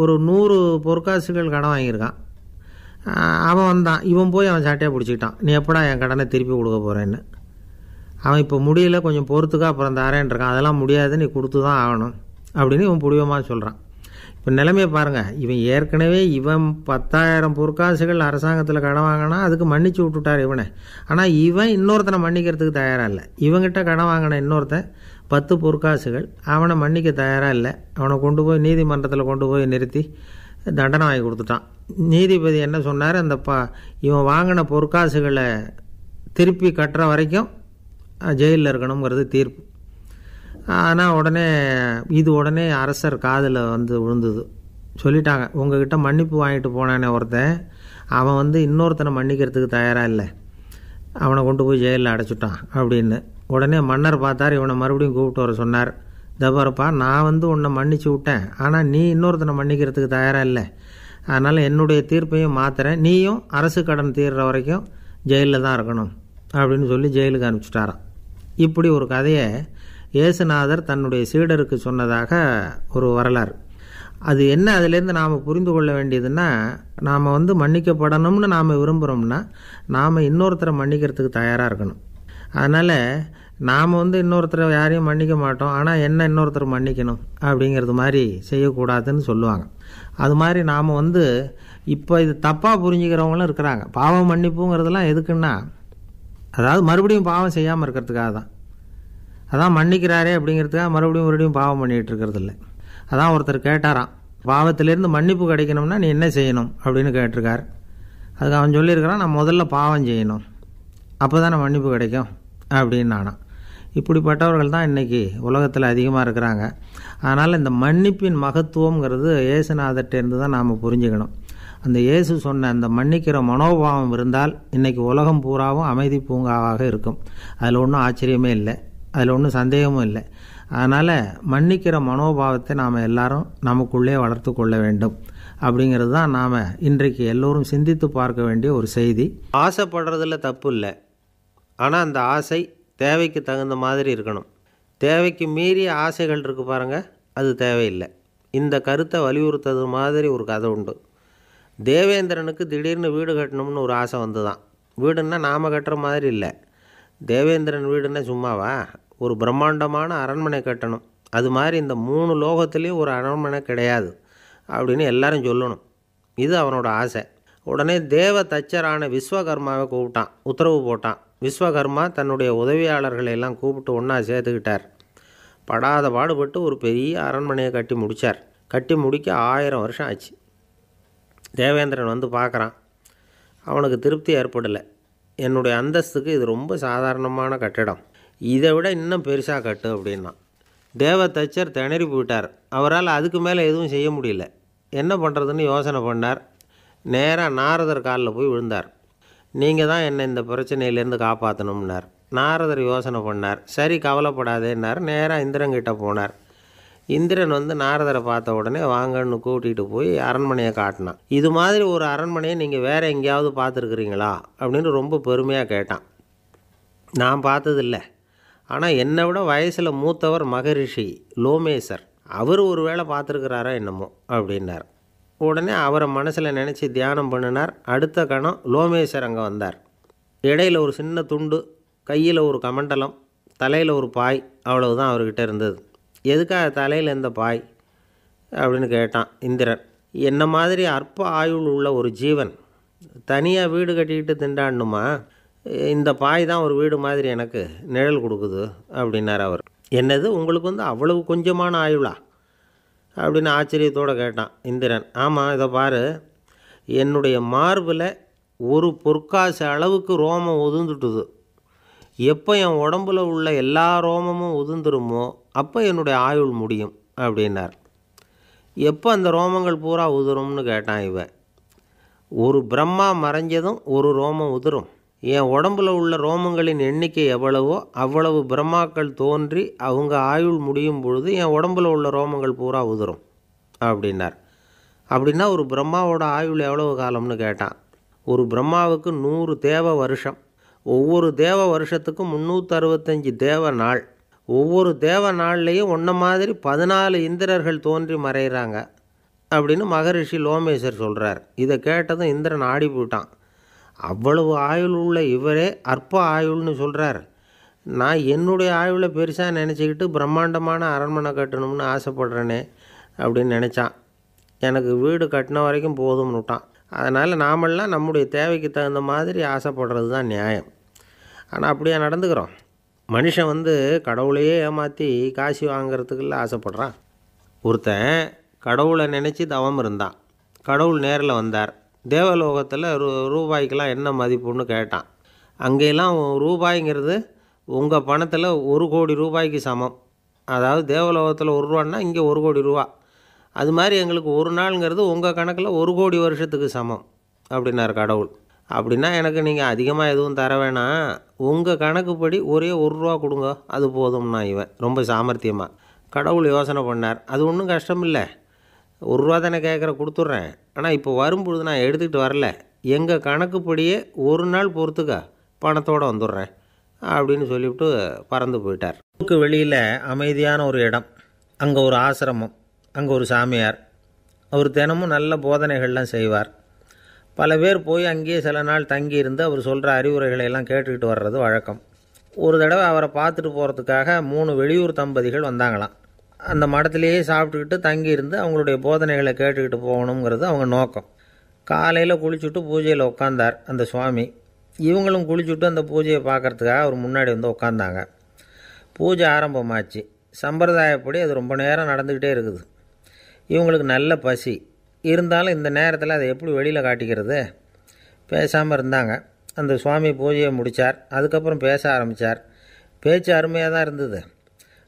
ஒரு 100 பொற்காசுகள் கடன் வாங்கியிருக்கான். அவன் வந்தான், இவன் போய் அவன் சாட்டையாக பிடிச்சிக்கிட்டான், நீ எப்படா என் கடனை திருப்பி கொடுக்க போகிறேன்னு. அவன் இப்போ முடியல, கொஞ்சம் பொறுத்துக்கா, அப்புறம் தரேன் இருக்கான். அதெல்லாம் முடியாது, நீ கொடுத்து தான் ஆகணும் அப்படின்னு இவன் புடிவமாக சொல்கிறான். இப்போ நிலைமையை பாருங்கள், இவன் ஏற்கனவே 10,000 பொற்காசுகள் அரசாங்கத்தில் கடன் வாங்கினா அதுக்கு மன்னிச்சு விட்டுட்டார் இவனை. ஆனால் இவன் இன்னொருத்தனை மன்னிக்கிறதுக்கு தயாராக இல்லை. இவங்கிட்ட கடன் வாங்கின இன்னொருத்தன் 10 பொற்காசுகள், அவனை மன்னிக்க தயாராக இல்லை. அவனை கொண்டு போய் நீதிமன்றத்தில் கொண்டு போய் நிறுத்தி தண்டனை வாங்கி கொடுத்துட்டான். நீதிபதி என்ன சொன்னார், அந்த இவன் வாங்கின பொற்காசுகளை திருப்பி கட்டுற வரைக்கும் ஜெயிலில் இருக்கணுங்கிறது தீர்ப்பு. ஆனால் உடனே அரசர் காதில் வந்து விழுந்தது. சொல்லிட்டாங்க, உங்ககிட்ட மன்னிப்பு வாங்கிட்டு போனானே ஒருத்தன், அவன் இன்னொருத்தனை மன்னிக்கிறதுக்கு தயாராக இல்லை, அவனை கொண்டு போய் ஜெயிலில் அடைச்சிட்டான் அப்படின்னு. உடனே மன்னர் பார்த்தார், இவனை மறுபடியும் கூப்பிட்டு வர சொன்னார். தபாரப்பா, நான் உன்னை மன்னிச்சு விட்டேன், ஆனால் நீ இன்னொருத்தனை மன்னிக்கிறதுக்கு தயாராக இல்லை, அதனால் என்னுடைய தீர்ப்பையும் மாற்றுறேன், நீயும் அரசு கடன் தீர்ற வரைக்கும் ஜெயிலில் தான் இருக்கணும் அப்படின்னு சொல்லி ஜெயிலுக்கு அனுப்பிச்சிட்டாராம். இப்படி ஒரு கதையை இயேசுநாதர் தன்னுடைய சீடருக்கு சொன்னதாக ஒரு வரலாறு. அது என்ன, அதுலேருந்து நாம் புரிந்து கொள்ள வேண்டியதுன்னா, நாம் மன்னிக்கப்படணும்னு நாம் விரும்புகிறோம்னா நாம் இன்னொருத்தரை மன்னிக்கிறதுக்கு தயாராக இருக்கணும். அதனால் நாம் இன்னொருத்தரை யாரையும் மன்னிக்க மாட்டோம், ஆனால் என்ன இன்னொருத்தர் மன்னிக்கணும் அப்படிங்கிறது மாதிரி செய்யக்கூடாதுன்னு சொல்லுவாங்க. அது மாதிரி நாம் இப்போ இது தப்பாக புரிஞ்சுக்கிறவங்களும் இருக்கிறாங்க. பாவம் மன்னிப்புங்கிறதுலாம் எதுக்குன்னா, அதாவது மறுபடியும் பாவம் செய்யாமல் இருக்கிறதுக்காக தான். அதான் மன்னிக்கிறாரே அப்படிங்கிறதுக்காக மறுபடியும் பாவம் பண்ணிகிட்டு இருக்கிறது இல்லை. அதான் ஒருத்தர் கேட்டாராம், பாவத்திலேருந்து மன்னிப்பு கிடைக்கணும்னா நீ என்ன செய்யணும் அப்படின்னு கேட்டிருக்கார். அதுக்கு அவன் சொல்லியிருக்கிறான், நான் முதல்ல பாவம் செய்யணும், அப்போ தானே மன்னிப்பு கிடைக்கும் அப்படின்னு நானாம். இப்படிப்பட்டவர்கள் தான் இன்றைக்கி உலகத்தில் அதிகமாக இருக்கிறாங்க. அதனால் இந்த மன்னிப்பின் மகத்துவங்கிறது இயேசுநாதர்கிட்டேருந்து தான் நாம் புரிஞ்சுக்கணும். அந்த இயேசு சொன்ன அந்த மன்னிக்கிற மனோபாவம் இருந்தால் இன்றைக்கி உலகம் பூராவும் அமைதி பூங்காவாக இருக்கும். அதில் ஒன்றும் ஆச்சரியமே இல்லை, அதில் ஒன்றும் சந்தேகமும் இல்லை. அதனால் மன்னிக்கிற மனோபாவத்தை நாம் எல்லாரும் நமக்குள்ளே வளர்த்து கொள்ள வேண்டும் அப்படிங்கிறது தான் நாம் இன்றைக்கு எல்லோரும் சிந்தித்து பார்க்க வேண்டிய ஒரு செய்தி. ஆசைப்படுறதில் தப்பு இல்லை, ஆனால் அந்த ஆசை தேவைக்கு தகுந்த மாதிரி இருக்கணும். தேவைக்கு மீறிய ஆசைகள் இருக்குது பாருங்கள், அது தேவையில்லை. இந்த கருத்தை வலியுறுத்தது மாதிரி ஒரு கதை உண்டு. தேவேந்திரனுக்கு திடீர்னு வீடு கட்டணும்னு ஒரு ஆசை வந்துதான். வீடுன்னா நாம் கட்டுற மாதிரி இல்லை. தேவேந்திரன் வீடுன்னா சும்மாவா, ஒரு பிரம்மாண்டமான அரண்மனை கட்டணும். அது மாதிரி இந்த 3 லோகத்துலேயும் ஒரு அரண்மனை கிடையாது அப்படின்னு எல்லாரும் சொல்லணும். இது அவனோட ஆசை. உடனே தேவ தச்சரான விஸ்வகர்மாவை கூப்பிட்டான், உத்தரவு போட்டான். விஸ்வகர்மா தன்னுடைய உதவியாளர்களை எல்லாம் கூப்பிட்டு ஒன்றா சேர்த்துக்கிட்டார். படாத பாடுபட்டு ஒரு பெரிய அரண்மனையை கட்டி முடித்தார். கட்டி முடிக்க 1000 வருஷம் ஆச்சு. தேவேந்திரன் பார்க்குறான், அவனுக்கு திருப்தி ஏற்படலை. என்னுடைய அந்தஸ்துக்கு இது ரொம்ப சாதாரணமான கட்டிடம், இதை விட இன்னும் பெருசாக கட்டு அப்படின்னா. தேவ தச்சர் திணறி போயிட்டார். அவரால் அதுக்கு மேலே எதுவும் செய்ய முடியல. என்ன பண்ணுறதுன்னு யோசனை பண்ணார். நேராக நாரதர் காலில் போய் விழுந்தார். நீங்கள் தான் என்னை இந்த பிரச்சனையிலேருந்து காப்பாற்றணும்னார். நாரதர் யோசனை பண்ணார். சரி, கவலைப்படாதேன்னார். நேராக இந்திரன்கிட்ட போனார். இந்திரன் நாரதரை பார்த்த உடனே வாங்கன்னு கூட்டிகிட்டு போய் அரண்மனையை காட்டினான். இது மாதிரி ஒரு அரண்மனையை நீங்கள் வேறு எங்கேயாவது பார்த்துருக்குறீங்களா அப்படின்னு ரொம்ப பெருமையாக கேட்டான். நான் பார்த்ததில்லை, ஆனால் என்னை விட வயசில் மூத்தவர் மகரிஷி லோமேசர், அவர் ஒரு வேளை பார்த்துருக்கிறாரா என்னமோ அப்படின்னார். உடனே அவரை மனசில் நினச்சி தியானம் பண்ணினார். அடுத்த கணம் லோமேசர் அங்கே வந்தார். இடையில் ஒரு சின்ன துண்டு, கையில் ஒரு கமண்டலம், தலையில் ஒரு பாய், அவ்வளவுதான் அவர்கிட்ட இருந்தது. எதுக்காக தலையில் எந்த பாய் அப்படின்னு கேட்டான் இந்திரன். என்ன மாதிரி அற்ப ஆயுள் உள்ள ஒரு ஜீவன் தனியாக வீடு கட்டிக்கிட்டு திண்டாடணுமா? இந்த பாய் தான் ஒரு வீடு மாதிரி எனக்கு நிழல் கொடுக்குது அப்படின்னார் அவர். என்னது, உங்களுக்கு அவ்வளவு கொஞ்சமான ஆயுளா அப்படின்னு ஆச்சரியத்தோடு கேட்டான் இந்திரன். ஆமாம், இதை பாரு, என்னுடைய மார்பில் ஒரு பொற்காசு அளவுக்கு ரோமம் உதிர்ந்துட்டுது. எப்போ என் உடம்புல உள்ள எல்லா ரோமமும் உதிர்ந்துருமோ அப்போ என்னுடைய ஆயுள் முடியும் அப்படின்னார். எப்போ அந்த ரோமங்கள் பூரா உதிரும்னு கேட்டான் இவன். ஒரு பிரம்மா மறைஞ்சதும் ஒரு ரோமம் உதிரும். என் உடம்புல உள்ள ரோமங்களின் எண்ணிக்கை எவ்வளவோ அவ்வளவு பிரம்மாக்கள் தோன்றி அவங்க ஆயுள் முடியும் பொழுது என் உடம்புல உள்ள ரோமங்கள் பூரா உதிரும் அப்படின்னார். அப்படின்னா ஒரு பிரம்மாவோட ஆயுள் எவ்வளவு காலம்னு கேட்டான். ஒரு பிரம்மாவுக்கு 100 தேவ வருஷம். ஒவ்வொரு தேவ வருஷத்துக்கும் 365 தேவ நாள். ஒவ்வொரு தேவ நாள்லேயும் ஒன்றை மாதிரி 14 இந்திரர்கள் தோன்றி மறைகிறாங்க அப்படின்னு மகரிஷி லோமேசர் சொல்கிறார். இதை கேட்டதும் இந்திரன் ஆடி போயிட்டான். அவ்வளவு ஆயுள் உள்ள இவரே அற்ப ஆயுள்னு சொல்கிறார். நான் என்னுடைய ஆயுளை பெருசாக நினச்சிக்கிட்டு பிரம்மாண்டமான அரண்மனை கட்டணும்னு ஆசைப்படுறேனே அப்படின்னு நினச்சான். எனக்கு வீடு கட்டின வரைக்கும் போதும்னு விட்டான். அதனால் நாமெல்லாம் நம்முடைய தேவைக்கு தகுந்த மாதிரி ஆசைப்படுறது தான் நியாயம். ஆனால் அப்படியே நடந்துக்கிறோம். மனுஷன் கடவுளையே ஏமாற்றி காசு வாங்கிறதுக்குள்ள ஆசைப்படுறான். ஒருத்தன் கடவுளை நினச்சி தவம் இருந்தான். கடவுள் நேரில் வந்தார். தேவலோகத்தில் ரூபாய்க்கெல்லாம் என்ன மதிப்புன்னு கேட்டான். அங்கெல்லாம் ரூபாய்ங்கிறது உங்கள் பணத்தில் 1,00,00,000 ரூபாய்க்கு சமம். அதாவது தேவலோகத்தில் 1 ரூபான்னா இங்கே 1,00,00,000 ரூபா. அது மாதிரி எங்களுக்கு ஒரு நாளுங்கிறது உங்கள் கணக்கில் 1,00,00,000 வருஷத்துக்கு சமம் அப்படின்னார் கடவுள். அப்படின்னா எனக்கு நீங்கள் அதிகமாக எதுவும் தர வேணாம், உங்கள் கணக்குப்படி ஒரே 1 ரூபா கொடுங்க, அது போதும்னா இவன் ரொம்ப சாமர்த்தியமாக. கடவுள் யோசனை பண்ணார், அது ஒன்றும் கஷ்டம் இல்லை, 1 ரூபா தானே கேட்குற, கொடுத்துட்றேன். ஆனால் இப்போ வரும்பொழுது நான் எடுத்துக்கிட்டு வரல, எங்கள் கணக்குப்படியே 1 நாள் பொறுத்துக்க பணத்தோடு வந்துடுறேன் அப்படின்னு சொல்லிவிட்டு பறந்து போயிட்டார். ஊருக்கு வெளியில் அமைதியான ஒரு இடம், அங்கே ஒரு ஆசிரமம், அங்கே ஒரு சாமியார். அவர் தினமும் நல்ல போதனைகள்லாம் செய்வார். பல பேர் போய் அங்கேயே சில நாள் தங்கி இருந்து அவர் சொல்கிற அறிவுரைகளை எல்லாம் கேட்டுக்கிட்டு வர்றது வழக்கம். ஒரு தடவை அவரை பார்த்துட்டு போகிறதுக்காக 3 வெளியூர் தம்பதிகள் வந்தாங்களாம். அந்த மடத்திலேயே சாப்பிட்டுக்கிட்டு தங்கி இருந்து அவங்களுடைய போதனைகளை கேட்டுக்கிட்டு போகணுங்கிறது அவங்க நோக்கம். காலையில் குளிச்சுட்டு பூஜையில் உட்காந்தார் அந்த சுவாமி. இவங்களும் குளிச்சுட்டு அந்த பூஜையை பார்க்குறதுக்காக அவர் முன்னாடி வந்து உட்காந்தாங்க. பூஜை ஆரம்பமாச்சு. சம்பிரதாயப்படி அது ரொம்ப நேரம் நடந்துக்கிட்டே இருக்குது. இவங்களுக்கு நல்ல பசி இருந்தாலும் இந்த நேரத்தில் அதை எப்படி வெளியில் காட்டிக்கிறது? பேசாமல் இருந்தாங்க. அந்த சுவாமி பூஜையை முடித்தார். அதுக்கப்புறம் பேச ஆரம்பித்தார். பேச்சு அருமையாக தான் இருந்தது,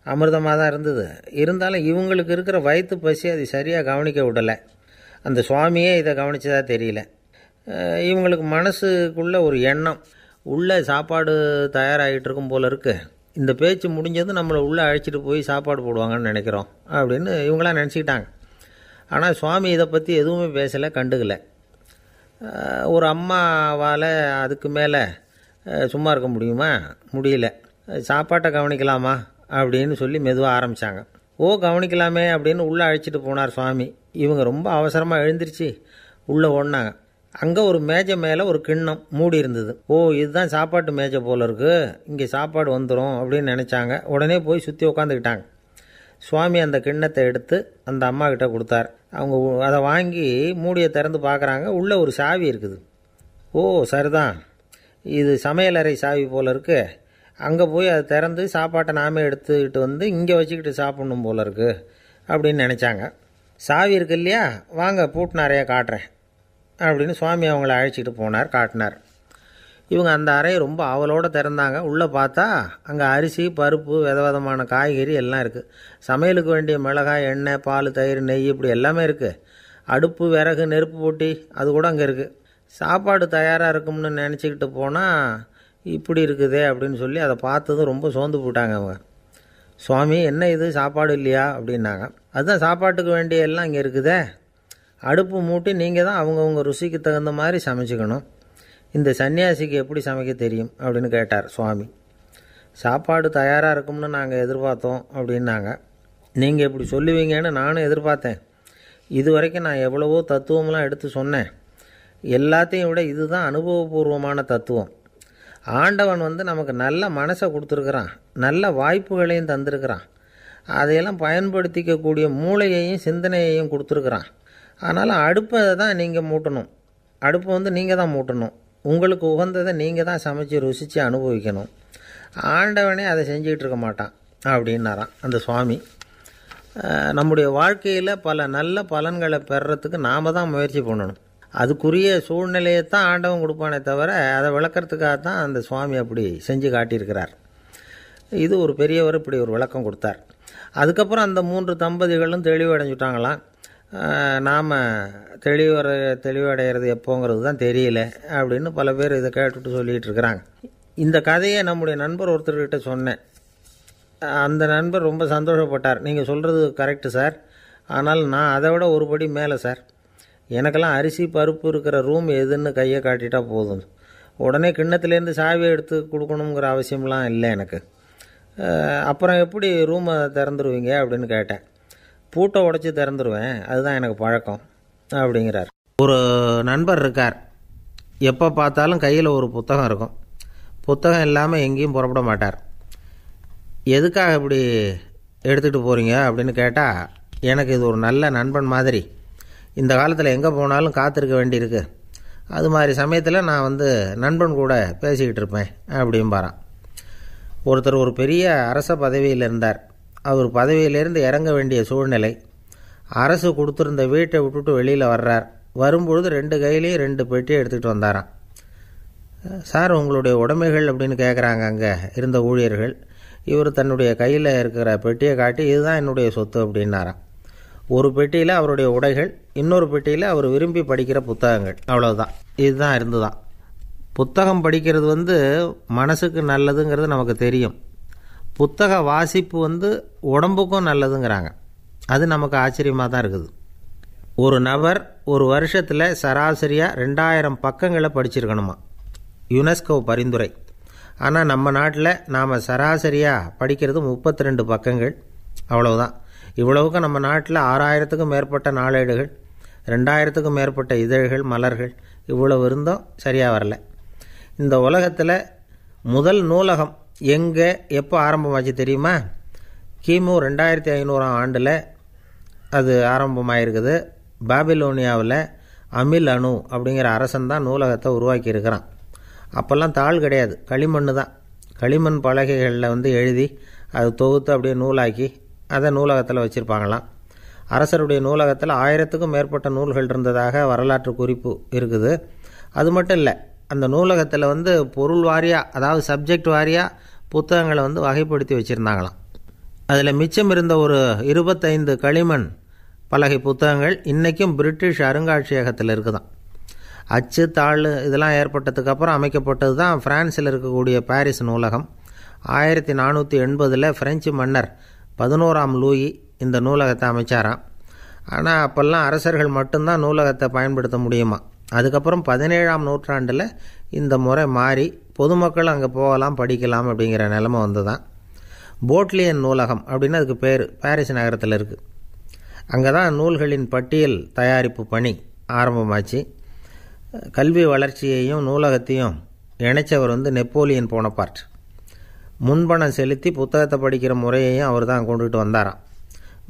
அமிர்தமாக தான் இருந்தது. இருந்தாலும் இவங்களுக்கு இருக்கிற வயிற்று பசி அது சரியாக கவனிக்க விடலை. அந்த சுவாமியே இதை கவனித்ததா தெரியல. இவங்களுக்கு மனசுக்குள்ளே ஒரு எண்ணம், உள்ளே சாப்பாடு தயாராகிட்டு இருக்கும் போல இருக்குது, இந்த பேச்சு முடிஞ்சது நம்மளை உள்ளே அழைச்சிட்டு போய் சாப்பாடு போடுவாங்கன்னு நினைக்கிறோம் அப்படின்னு இவங்களாம் நினச்சிக்கிட்டாங்க. ஆனால் சுவாமி இதை பற்றி எதுவுமே பேசலை, கண்டுக்கலை. ஒரு அம்மாவால் அதுக்கு மேலே சும்மா இருக்க முடியுமா? முடியல. சாப்பாட்டை கவனிக்கலாமா அப்படின்னு சொல்லி மெதுவாக ஆரம்பித்தாங்க. ஓ கவனிக்கலாமே அப்படின்னு உள்ளே அழைச்சிட்டு போனார் சுவாமி. இவங்க ரொம்ப அவசரமாக எழுந்திரிச்சு உள்ளே ஓடினாங்க. அங்கே ஒரு மேஜை மேலே ஒரு கிண்ணம் மூடி இருந்தது. ஓ இதுதான் சாப்பாட்டு மேஜை போல் இருக்குது, இங்கே சாப்பாடு வந்துடும் அப்படின்னு நினச்சாங்க. உடனே போய் சுற்றி உட்காந்துக்கிட்டாங்க. சுவாமி அந்த கிண்ணத்தை எடுத்து அந்த அம்மா கிட்ட கொடுத்தார். அவங்க அதை வாங்கி மூடியை திறந்து பார்க்குறாங்க. உள்ளே ஒரு சாவி இருக்குது. ஓ சரிதான், இது சமையலறை சாவி போல் இருக்குது, அங்கே போய் அதை திறந்து சாப்பாட்டை நாமே எடுத்துக்கிட்டு வந்து இங்கே வச்சுக்கிட்டு சாப்பிட்ணும் போல் இருக்குது அப்படின்னு நினச்சாங்க. சாவி இருக்கு இல்லையா, வாங்க பூட்டு நிறையா காட்டுறேன் அப்படின்னு சுவாமி அவங்கள அழைச்சிட்டு போனார், காட்டினார். இவங்க அந்த அறையை ரொம்ப ஆவலோடு திறந்தாங்க. உள்ளே பார்த்தா அங்கே அரிசி, பருப்பு, விதவிதமான காய்கறி எல்லாம் இருக்குது. சமையலுக்கு வேண்டிய மிளகாய், எண்ணெய், பால், தயிர், நெய் இப்படி எல்லாமே இருக்குது. அடுப்பு, விறகு, நெருப்பு போட்டி அது கூட அங்கே இருக்குது. சாப்பாடு தயாராக இருக்கும்னு நினச்சிக்கிட்டு போனால் இப்படி இருக்குதே அப்படின்னு சொல்லி அதை பார்த்ததும் ரொம்ப சோர்ந்து போட்டாங்க அவங்க. சுவாமி என்ன இது சாப்பாடு இல்லையா அப்படின்னாங்க. அதுதான் சாப்பாட்டுக்கு வேண்டிய எல்லாம் இங்கே இருக்குதே, அடுப்பு மூட்டி நீங்கள் தான் அவங்கவுங்க ருசிக்கு தகுந்த மாதிரி சமைச்சிக்கணும், இந்த சன்னியாசிக்கு எப்படி சமைக்க தெரியும் அப்படின்னு கேட்டார் சுவாமி. சாப்பாடு தயாராக இருக்கும்னு நாங்கள் எதிர்பார்த்தோம் அப்படின்னாங்க. நீங்கள் இப்படி சொல்லுவீங்கன்னு நானும் எதிர்பார்த்தேன். இது வரைக்கும் நான் எவ்வளவோ தத்துவம்லாம் எடுத்து சொன்னேன், எல்லாத்தையும் விட இதுதான் அனுபவபூர்வமான தத்துவம். ஆண்டவன் நமக்கு நல்ல மனசை கொடுத்துருக்குறான், நல்ல வாய்ப்புகளையும் தந்திருக்கிறான், அதையெல்லாம் பயன்படுத்திக்கக்கூடிய மூளையையும் சிந்தனையையும் கொடுத்துருக்குறான். அதனால் அடுப்பை தான் நீங்கள் மூட்டணும், அடுப்பை நீங்கள் தான் மூட்டணும், உங்களுக்கு உகந்ததை நீங்கள் தான் சமைச்சு ருசித்து அனுபவிக்கணும், ஆண்டவனே அதை செஞ்சுக்கிட்டு இருக்க மாட்டான் அப்படின்னாராம் அந்த சுவாமி. நம்முடைய வாழ்க்கையில் பல நல்ல பலன்களை பெறுறதுக்கு நாம் தான் முயற்சி பண்ணணும். அதுக்குரிய சூழ்நிலையை தான் ஆண்டவன் கொடுப்பானே தவிர அதை விளக்கிறதுக்காக தான் அந்த சுவாமி அப்படி செஞ்சு காட்டியிருக்கிறார். இது ஒரு பெரியவர் இப்படி ஒரு விளக்கம் கொடுத்தார். அதுக்கப்புறம் அந்த 3 தம்பதிகளும் தெளிவடைஞ்சுட்டாங்களாம். நாம் தெளிவடைகிறது எப்போங்கிறது தான் தெரியல அப்படின்னு பல பேர் இதை கேட்டுட்டு சொல்லிகிட்டு இருக்கிறாங்க. இந்த கதையை நம்முடைய நண்பர் ஒருத்தர்கிட்ட சொன்னேன். அந்த நண்பர் ரொம்ப சந்தோஷப்பட்டார். நீங்கள் சொல்கிறது கரெக்டு சார், ஆனால் நான் அதை விட ஒரு படி மேலே சார், எனக்கெல்லாம் அரிசி பருப்பு இருக்கிற ரூம் எதுன்னு கையை காட்டிட்டா போதும், உடனே கிண்ணத்துலேருந்து சாவியை எடுத்து கொடுக்கணுங்கிற அவசியம்லாம் இல்லை எனக்கு, அப்புறம் எப்படி ரூமை திறந்துருவீங்க அப்படின்னு கேட்டேன். பூட்டை உடச்சி திறந்துருவேன், அதுதான் எனக்கு பழக்கம் அப்படிங்கிறார். ஒரு நண்பர் இருக்கார், எப்போ பார்த்தாலும் கையில் ஒரு புத்தகம் இருக்கும், புத்தகம் இல்லாமல் எங்கேயும் புறப்பட மாட்டார். எதுக்காக இப்படி எடுத்துகிட்டு போகிறீங்க அப்படின்னு கேட்டால், எனக்கு இது ஒரு நல்ல நண்பன் மாதிரி, இந்த காலத்தில் எங்கே போனாலும் காத்திருக்க வேண்டியிருக்கு, அது மாதிரி சமயத்தில் நான் நண்பன் கூட பேசிக்கிட்டு இருப்பேன் அப்படிம்பாரான். ஒருத்தர் ஒரு பெரிய அரச பதவியில் இருந்தார். அவர் பதவியிலேருந்து இறங்க வேண்டிய சூழ்நிலை. அரசு கொடுத்துருந்த வீட்டை விட்டுட்டு வெளியில் வர்றார். வரும்பொழுது 2 கையிலையும் 2 பெட்டியை எடுத்துகிட்டு வந்தாராம். சார் உங்களுடைய உடைமைகள் அப்படின்னு கேட்குறாங்க அங்கே இருந்த ஊழியர்கள். இவர் தன்னுடைய கையில் இருக்கிற பெட்டியை காட்டி இதுதான் என்னுடைய சொத்து அப்படின்னாராம். ஒரு பெட்டியில் அவருடைய உடைகள், இன்னொரு பெட்டியில் அவர் விரும்பி படிக்கிற புத்தகங்கள், அவ்வளவுதான். இதுதான் இருந்துதான். புத்தகம் படிக்கிறது மனசுக்கு நல்லதுங்கிறது நமக்கு தெரியும். புத்தக வாசிப்பு உடம்புக்கும் நல்லதுங்கிறாங்க. அது நமக்கு ஆச்சரியமாக தான் இருக்குது. ஒரு நபர் ஒரு வருஷத்தில் சராசரியாக 2000 பக்கங்களை படிச்சிருக்கணுமா, யுனெஸ்கோ பரிந்துரை. ஆனால் நம்ம நாட்டில் நாம் சராசரியாக படிக்கிறது 32 பக்கங்கள், அவ்வளவுதான். இவ்வளவுக்கு நம்ம நாட்டில் 6000க்கும் மேற்பட்ட நாளேடுகள், 2000க்கும் மேற்பட்ட இதழ்கள், மலர்கள், இவ்வளவு இருந்தும் சரியாக வரல. இந்த உலகத்தில் முதல் நூலகம் எங்கே எப்போ ஆரம்பமாச்சு தெரியுமா? கிமு 2500ஆம் ஆண்டில் அது ஆரம்பமாயிருக்குது. பாபிலோனியாவில் அமில் அணு அப்படிங்கிற அரசன் தான் நூலகத்தை உருவாக்கியிருக்கிறான். அப்போல்லாம் தாள் கிடையாது, களிமண் தான். களிமண் பலகைகளில் எழுதி அது தொகுத்து அப்படியே நூலாக்கி அதை நூலகத்தில் வச்சுருப்பாங்களாம். அரசருடைய நூலகத்தில் 1000க்கும் மேற்பட்ட நூல்கள் இருந்ததாக வரலாற்று குறிப்பு இருக்குது. அது மட்டும் இல்லை, அந்த நூலகத்தில் பொருள் வாரியாக, அதாவது சப்ஜெக்ட் வாரியாக புத்தகங்களை வகைப்படுத்தி வச்சுருந்தாங்களாம். அதில் மிச்சம் இருந்த ஒரு 25 களிமண் பலகை புத்தகங்கள் இன்றைக்கும் பிரிட்டிஷ் அருங்காட்சியகத்தில் இருக்குதான். அச்சு தாள் இதெல்லாம் ஏற்பட்டதுக்கு அப்புறம் அமைக்கப்பட்டது தான் பிரான்சில் இருக்கக்கூடிய பாரிஸ் நூலகம். 1480 பிரெஞ்சு மன்னர் 11ஆம் லூயி இந்த நூலகத்தை அமைச்சாராம். ஆனால் அப்போல்லாம் அரசர்கள் மட்டும்தான் நூலகத்தை பயன்படுத்த முடியுமா. அதுக்கப்புறம் 17ஆம் நூற்றாண்டில் இந்த முறை மாறி பொதுமக்கள் அங்கே போகலாம், படிக்கலாம் அப்படிங்கிற நிலைமை வந்துதான். போட்லியன் நூலகம் அப்படின்னு அதுக்கு பேர், பாரிஸ் நகரத்தில் இருக்குது. அங்கே தான் நூல்களின் பட்டியல் தயாரிப்பு பணி ஆரம்பமாச்சு. கல்வி வளர்ச்சியையும் நூலகத்தையும் இணைச்சவர் நெப்போலியன் போனபார்ட். முன்பணம் செலுத்தி புத்தகத்தை படிக்கிற முறையையும் அவர் தான் கொண்டுகிட்டு வந்தாராம்.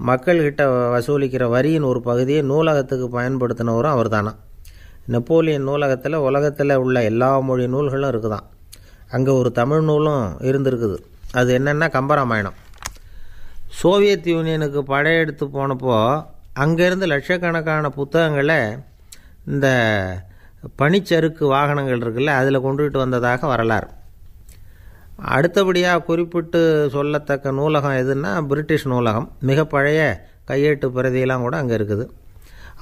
மக்கள்கிட்ட வசூலிக்கிற வரியின் ஒரு பகுதியை நூலகத்துக்கு பயன்படுத்தினவரும் அவர் தானா. நெப்போலியன் நூலகத்தில் உலகத்தில் உள்ள எல்லா மொழி நூல்களும் இருக்குதான். அங்கே ஒரு தமிழ் நூலும் இருந்திருக்குது. அது என்னென்னா கம்பராமாயணம். சோவியத் யூனியனுக்கு படையெடுத்து போனப்போ அங்கேருந்து லட்சக்கணக்கான புத்தகங்களை இந்த பனிச்சறுக்கு வாகனங்கள் இருக்குல்ல, அதில் கொண்டுகிட்டு வந்ததாக வரலாறு. அடுத்தபடியாக குறிப்பிட்டு சொல்லத்தக்க நூலகம் எதுன்னா பிரிட்டிஷ் நூலகம். மிக பழைய கையெழுத்து பிரதியெல்லாம் கூட அங்கே இருக்குது.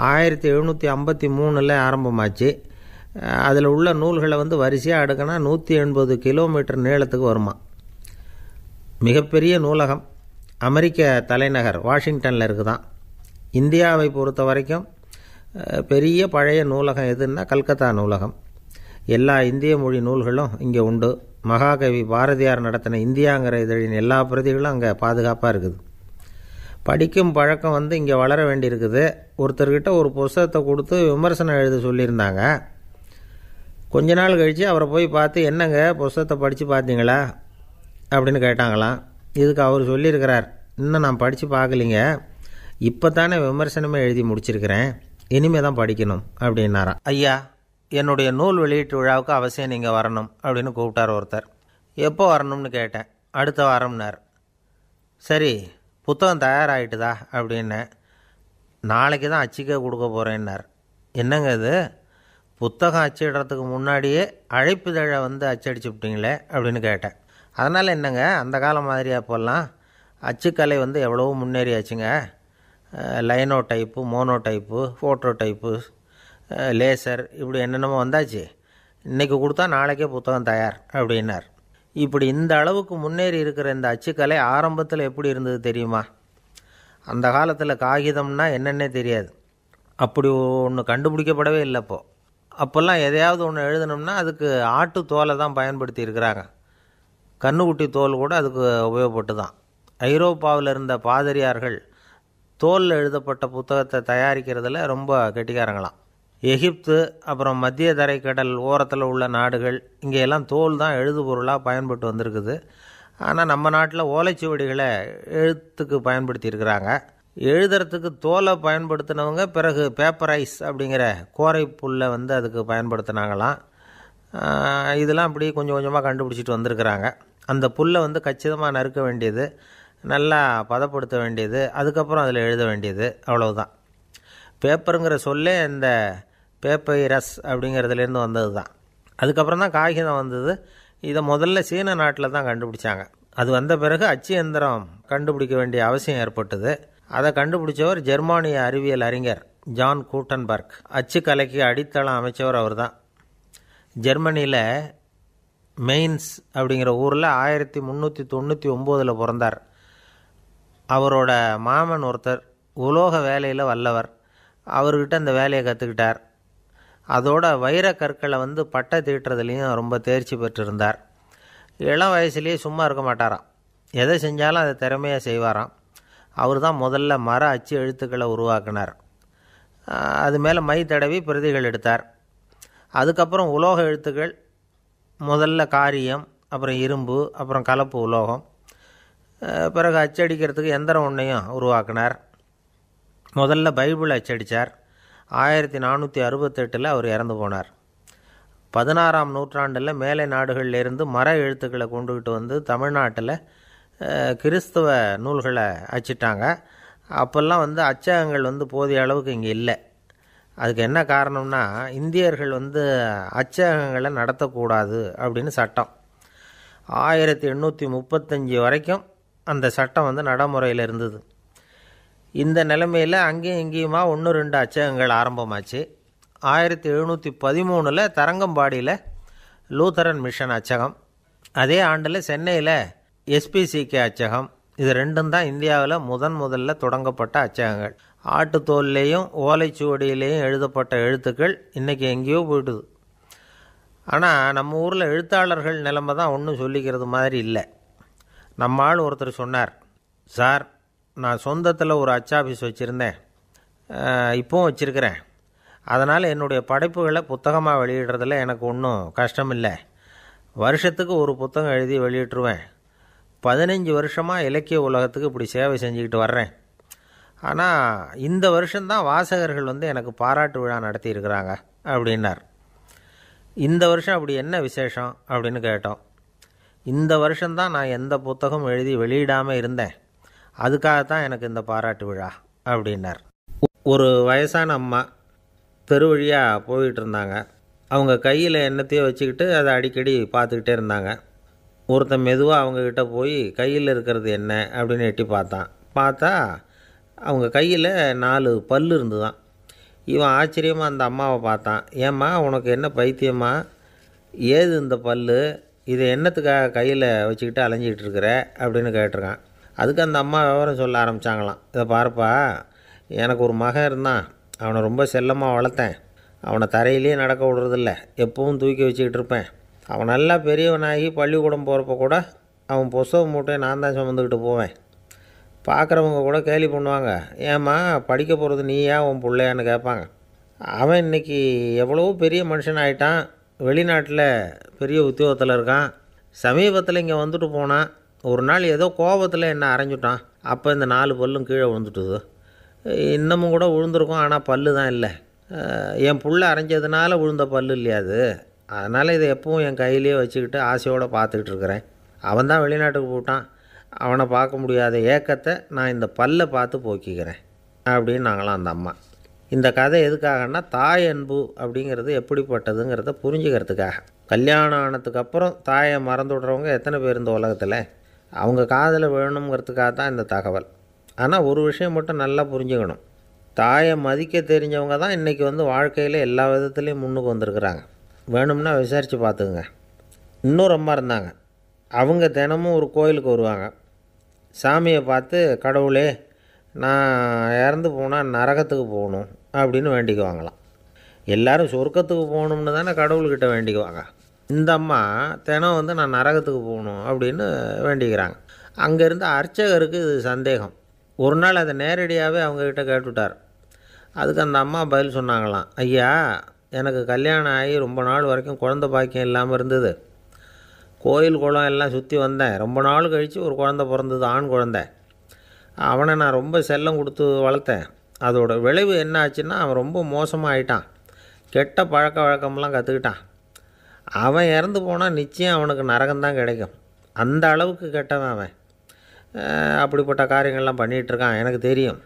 1753 ஆரம்பமாச்சு. அதில் உள்ள நூல்களை வரிசையாக அடுக்கினா 180 கிலோமீட்டர் நீளத்துக்கு வருமா. மிகப்பெரிய நூலகம் அமெரிக்க தலைநகர் வாஷிங்டனில் இருக்குதான். இந்தியாவை பொறுத்த வரைக்கும் பெரிய பழைய நூலகம் எதுன்னா கல்கத்தா நூலகம். எல்லா இந்திய மொழி நூல்களும் இங்கே உண்டு. மகாகவி பாரதியார் நடத்தின இந்தியாங்கிற இதழின் எல்லா பிரதிகளும் அங்கே பாதுகாப்பாக இருக்குது. படிக்கும் பழக்கம் இங்கே வளர வேண்டியிருக்குது. ஒருத்தர்கிட்ட ஒரு புஸ்தகத்தை கொடுத்து விமர்சனம் எழுத சொல்லியிருந்தாங்க. கொஞ்ச நாள் கழித்து அவரை போய் பார்த்து, என்னங்க புஸ்தகத்தை படித்து பார்த்தீங்களா அப்படின்னு கேட்டாங்களாம். இதுக்கு அவர் சொல்லியிருக்கிறார், இன்னும் நான் படித்து பார்க்கலிங்க, இப்போ தானே விமர்சனமே எழுதி முடிச்சிருக்கிறேன், இனிமே தான் படிக்கணும் அப்படின்னாராம். ஐயா, என்னுடைய நூல் வெளியீட்டு விழாவுக்கு அவசியம் நீங்கள் வரணும் அப்படின்னு கூப்பிட்டார் ஒருத்தர். எப்போ வரணும்னு கேட்டேன். அடுத்த வாரம்னார். சரி, புத்தகம் தயாராகிட்டுதா அப்படின்னேன். நாளைக்கு தான் அச்சிக்க கொடுக்க போகிறேன்னார். என்னங்க இது, புத்தகம் அச்சிடுறதுக்கு முன்னாடியே அழைப்புதழை அச்சடிச்சு விட்டீங்களே அப்படின்னு கேட்டேன். அதனால் என்னங்க, அந்த காலம் மாதிரி அப்போல்லாம் அச்சுக்கலை எவ்வளவோ முன்னேறியாச்சுங்க. Linotype, monotype, phototype, laser, இப்படி என்னென்னமோ வந்தாச்சு. இன்றைக்கி கொடுத்தா நாளைக்கே புத்தகம் தயார் அப்படின்னார். இப்படி இந்த அளவுக்கு முன்னேறி இருக்கிற இந்த அச்சுக்கலை ஆரம்பத்தில் எப்படி இருந்தது தெரியுமா? அந்த காலத்தில் காகிதம்னா என்னென்னே தெரியாது. அப்படி ஒன்று கண்டுபிடிக்கப்படவே இல்லை. அப்போல்லாம் எதையாவது ஒன்று எழுதணும்னா அதுக்கு ஆட்டு தோலை தான் பயன்படுத்தி இருக்கிறாங்க. கண்ணுக்குட்டி தோல் கூட அதுக்கு உபயோகப்பட்டு தான். ஐரோப்பாவில் இருந்த பாதிரியார்கள் தோலில் எழுதப்பட்ட புத்தகத்தை தயாரிக்கிறதுல ரொம்ப கெட்டிக்காரங்களாம். எகிப்து, அப்புறம் மத்திய தரைக்கடல் ஓரத்தில் உள்ள நாடுகள், இங்கே எல்லாம் தோல் தான் எழுதுபொருளாக பயன்பட்டு வந்திருக்குது. ஆனால் நம்ம நாட்டில் ஓலைச்சுவடிகளை எழுத்துக்கு பயன்படுத்தியிருக்கிறாங்க. எழுதுறதுக்கு தோலை பயன்படுத்தினவங்க பிறகு பேப்பரைஸ் அப்படிங்கிற கோரை புல்லை அதுக்கு பயன்படுத்தினாங்களாம். இதெல்லாம் அப்படி கொஞ்சம் கொஞ்சமாக கண்டுபிடிச்சிட்டு வந்திருக்கிறாங்க. அந்த புல்லை கச்சிதமாக நறுக்க வேண்டியது, நல்லா பதப்படுத்த வேண்டியது, அதுக்கப்புறம் அதில் எழுத வேண்டியது, அவ்வளவுதான். பேப்பருங்கிற சொல்லே இந்த பேப்பைரஸ் அப்படிங்கிறதுலேருந்து வந்தது தான். அதுக்கப்புறம் தான் காகிதம் வந்தது. இதை முதல்ல சீன நாட்டில் தான் கண்டுபிடிச்சாங்க. அது வந்த பிறகு அச்சு எந்திரம் கண்டுபிடிக்க வேண்டிய அவசியம் ஏற்பட்டது. அதை கண்டுபிடிச்சவர் ஜெர்மானிய அறிவியல் அறிஞர் ஜான் கூட்டன்பர்க். அச்சு கலைக்கு அடித்தளம் அமைச்சவர் அவர் தான். ஜெர்மனியில் மெயின்ஸ் அப்படிங்கிற ஊரில் 1399 பிறந்தார். அவரோட மாமன் ஒருத்தர் உலோக வேலையில் வல்லவர். அவர்கிட்ட இந்த வேலையை கற்றுக்கிட்டார். அதோட வைர கற்களை பட்டை தீட்டுறதுலேயும் ரொம்ப தேர்ச்சி பெற்றிருந்தார். இளம் வயசுலேயே சும்மா இருக்க மாட்டாராம். எதை செஞ்சாலும் அதை திறமையாக செய்வாராம். அவர் தான் முதல்ல மர அச்சு எழுத்துக்களை உருவாக்கினார். அது மேலே மை தடவி பிரதிகள் எடுத்தார். அதுக்கப்புறம் உலோக எழுத்துக்கள், முதல்ல காரியம், அப்புறம் இரும்பு, அப்புறம் கலப்பு உலோகம், பிறகு அச்சடிக்கிறதுக்கு எந்திரம் ஒன்றையும் உருவாக்கினார். முதல்ல பைபிள் அச்சடித்தார். 1468 அவர் இறந்து போனார். 16ஆம் நூற்றாண்டில் மேலை நாடுகளிலிருந்து மர எழுத்துக்களை கொண்டுக்கிட்டு தமிழ்நாட்டில் கிறிஸ்தவ நூல்களை அச்சிட்டாங்க. அப்போல்லாம் அச்சகங்கள் போதிய அளவுக்கு இங்கே இல்லை. அதுக்கு என்ன காரணம்னா, இந்தியர்கள் அச்சகங்களை நடத்தக்கூடாது அப்படின்னு சட்டம். 1835 வரைக்கும் அந்த சட்டம் நடைமுறையில் இருந்தது. இந்த நிலைமையில் அங்கேயும் இங்கேயுமா 1-2 அச்சகங்கள் ஆரம்பமாச்சு. 1713 தரங்கம்பாடியில் லூத்தரன் மிஷன் அச்சகம், அதே ஆண்டில் சென்னையில் எஸ்பிசிகே அச்சகம். இது ரெண்டும் தான் இந்தியாவில் முதல்ல தொடங்கப்பட்ட அச்சகங்கள். ஆட்டுத்தோல்லையும் ஓலைச்சுவடியிலையும் எழுதப்பட்ட எழுத்துக்கள் இன்றைக்கி எங்கேயோ போயிடுது. ஆனால் நம்ம ஊரில் எழுத்தாளர்கள் நிலைமை தான் ஒன்றும் சொல்லிக்கிறது மாதிரி இல்லை. நம்ம ஆள் ஒருத்தர் சொன்னார், சார், நான் சொந்தத்தில் ஒரு அச்சாபீஸ் வச்சுருந்தேன், இப்போவும் வச்சுருக்கிறேன். அதனால் என்னுடைய படைப்புகளை புத்தகமாக வெளியிடுறதில் எனக்கு ஒன்றும் கஷ்டம் இல்லை. வருஷத்துக்கு ஒரு புத்தகம் எழுதி வெளியிட்டுருவேன். 15 வருஷமாக இலக்கிய உலகத்துக்கு இப்படி சேவை செஞ்சுக்கிட்டு வர்றேன். ஆனால் இந்த வருஷம்தான் வாசகர்கள் எனக்கு பாராட்டு விழா நடத்தியிருக்கிறாங்க அப்படின்னார். இந்த வருஷம் அப்படி என்ன விசேஷம் அப்படின்னு கேட்டோம். இந்த வருஷம்தான் நான் எந்த புத்தகம் எழுதி வெளியிடாமல் இருந்தேன், அதுக்காகத்தான் எனக்கு இந்த பாராட்டு விழா அப்படின்னார். ஒரு வயசான அம்மா தெரு வழியாக போயிட்டு இருந்தாங்க. அவங்க கையில் எண்ணத்தையோ வச்சுக்கிட்டு அதை அடிக்கடி பார்த்துக்கிட்டே இருந்தாங்க. ஒருத்தன் மெதுவாக அவங்கக்கிட்ட போய் கையில் இருக்கிறது என்ன அப்படின்னு எட்டி பார்த்தா அவங்க கையில் 4 பல் இருந்துதான். இவன் ஆச்சரியமாக அந்த அம்மாவை பார்த்தான். ஏம்மா, உனக்கு என்ன பைத்தியமா? ஏது இந்த பல்? இதை என்னத்துக்காக கையில் வச்சுக்கிட்டு அலைஞ்சிக்கிட்டு இருக்கிற அப்படின்னு கேட்டிருக்கான். அதுக்கு அந்த அம்மா விவரம் சொல்ல ஆரம்பித்தாங்களாம். இதை பாருப்பா, எனக்கு ஒரு மகன் இருந்தான். அவனை ரொம்ப செல்லமாக வளர்த்தேன். அவனை தரையிலேயே நடக்க விடுறதில்ல, எப்பவும் தூக்கி வச்சுக்கிட்டு இருப்பேன். அவன் நல்லா பெரியவனாகி பள்ளிக்கூடம் போகிறப்ப கூட அவன் புஸ்தக மூட்டையை நான் தான் சுமந்துக்கிட்டு போவேன். பார்க்குறவங்க கூட கேலி பண்ணுவாங்க, ஏம்மா படிக்க போகிறது நீயா உன் பிள்ளையான்னு கேட்பாங்க. அவன் இன்றைக்கி எவ்வளோ பெரிய மனுஷன் ஆகிட்டான். வெளிநாட்டில் பெரிய உத்தியோகத்தில் இருக்கான். சமீபத்தில் இங்கே வந்துட்டு போனான். ஒரு நாள் ஏதோ கோபத்தில் என்ன அரைஞ்சுட்டான். அப்போ இந்த 4 பல்லும் கீழே விழுந்துட்டுது. இன்னமும் கூட விழுந்திருக்கும், ஆனால் பல்லு தான் இல்லை. என் புள்ள அரைஞ்சதுனால விழுந்த பல்லு இல்லையா அது. அதனால் இதை எப்பவும் என் கையிலேயே வச்சுக்கிட்டு ஆசையோடு பார்த்துக்கிட்டு இருக்கிறேன். அவன் தான் வெளிநாட்டுக்கு போட்டான். அவனை பார்க்க முடியாத ஏக்கத்தை நான் இந்த பல்லை பார்த்து போக்கிக்கிறேன் அப்படின்னு நாங்களாம் அந்த அம்மா. இந்த கதை எதுக்காகன்னா, தாய் அன்பு அப்படிங்கிறது எப்படிப்பட்டதுங்கிறத புரிஞ்சுக்கிறதுக்காக. கல்யாணம் ஆனதுக்கப்புறம் தாயை மறந்து விட்றவங்க எத்தனை பேர் இந்த உலகத்தில்? அவங்க காதில் வேணுங்கிறதுக்காக தான் இந்த தகவல். ஆனால் ஒரு விஷயம் மட்டும் நல்லா புரிஞ்சுக்கணும், தாயை மதிக்க தெரிஞ்சவங்க தான் இன்றைக்கி வாழ்க்கையில் எல்லா விதத்துலேயும் முன்னுக்கு வந்திருக்கிறாங்க. வேணும்னா விசாரித்து பார்த்துக்குங்க. இன்னொரு அம்மா இருந்தாங்க. அவங்க தினமும் ஒரு கோயிலுக்கு வருவாங்க. சாமியை பார்த்து, கடவுளே, நான் இறந்து போனால் நரகத்துக்கு போகணும் அப்படின்னு வேண்டிக்குவாங்களாம். எல்லோரும் சொர்க்கத்துக்கு போகணும்னு தானே கடவுள்கிட்ட வேண்டிக்குவாங்க. இந்த அம்மா தினம் நான் நரகத்துக்கு போகணும் அப்படின்னு வேண்டிக்கிறாங்க. அங்கே இருந்த அர்ச்சகருக்கு இது சந்தேகம். ஒரு நாள் அதை நேரடியாகவே அவங்கக்கிட்ட கேட்டுவிட்டார். அதுக்கு அந்த அம்மா பதில் சொன்னாங்களாம், ஐயா, எனக்கு கல்யாணம் ஆகி ரொம்ப நாள் வரைக்கும் குழந்தை பாக்கியம் இல்லாமல் இருந்தது. கோயில் குளம் எல்லாம் சுற்றி வந்தேன். ரொம்ப நாள் கழித்து ஒரு குழந்தை பிறந்தது, ஆண் குழந்தை. அவனை நான் ரொம்ப செல்லம் கொடுத்து வளர்த்தேன். அதோட விளைவு என்ன ஆச்சுன்னா, அவன் ரொம்ப மோசமாக ஆகிட்டான். கெட்ட பழக்க வழக்கம்லாம் கற்றுக்கிட்டான். அவன் இறந்து போனால் நிச்சயம் அவனுக்கு நரகம்தான் கிடைக்கும். அந்த அளவுக்கு கெட்டவன் அவன். அப்படிப்பட்ட காரியங்கள்லாம் பண்ணிகிட்ருக்கான், எனக்கு தெரியும்.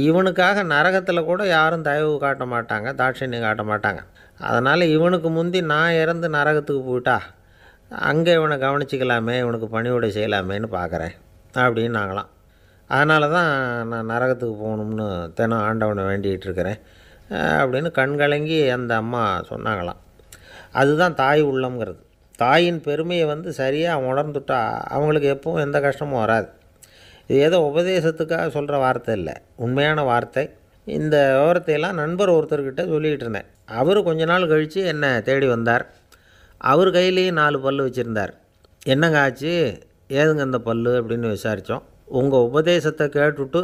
இவனுக்காக நரகத்தில் கூட யாரும் தயவு காட்ட மாட்டாங்க, தாட்சண்யம் காட்ட மாட்டாங்க. அதனால் இவனுக்கு முந்தி நான் இறந்து நரகத்துக்கு போயிட்டா அங்கே இவனை கவனிச்சிக்கலாமே, இவனுக்கு பணிவிடை செய்யலாமேன்னு பார்க்குறேன் அப்படின்னு நாங்களாம். அதனால தான் நான் நரகத்துக்கு போகணும்னு தினம் ஆண்டவனை வேண்டிகிட்டு இருக்கிறேன் அப்படின்னு கண்கலங்கி அந்த அம்மா சொன்னாங்களாம். அதுதான் தாய் உள்ளம்ங்கிறது. தாயின் பெருமையை சரியாக உணர்ந்துட்டா அவங்களுக்கு எப்பவும் எந்த கஷ்டமும் வராது. இது ஏதோ உபதேசத்துக்காக சொல்கிற வார்த்தை இல்லை, உண்மையான வார்த்தை. இந்த விவரத்தையெல்லாம் நண்பர் ஒருத்தர்கிட்ட சொல்லிக்கிட்டு இருந்தேன். அவர் கொஞ்ச நாள் கழித்து என்னை தேடி வந்தார். அவர் கையிலேயும் 4 பல் வச்சுருந்தார். என்னங்க ஆச்சு, ஏதுங்க அந்த பல் அப்படின்னு விசாரித்தோம். உங்கள் உபதேசத்தை கேட்டுவிட்டு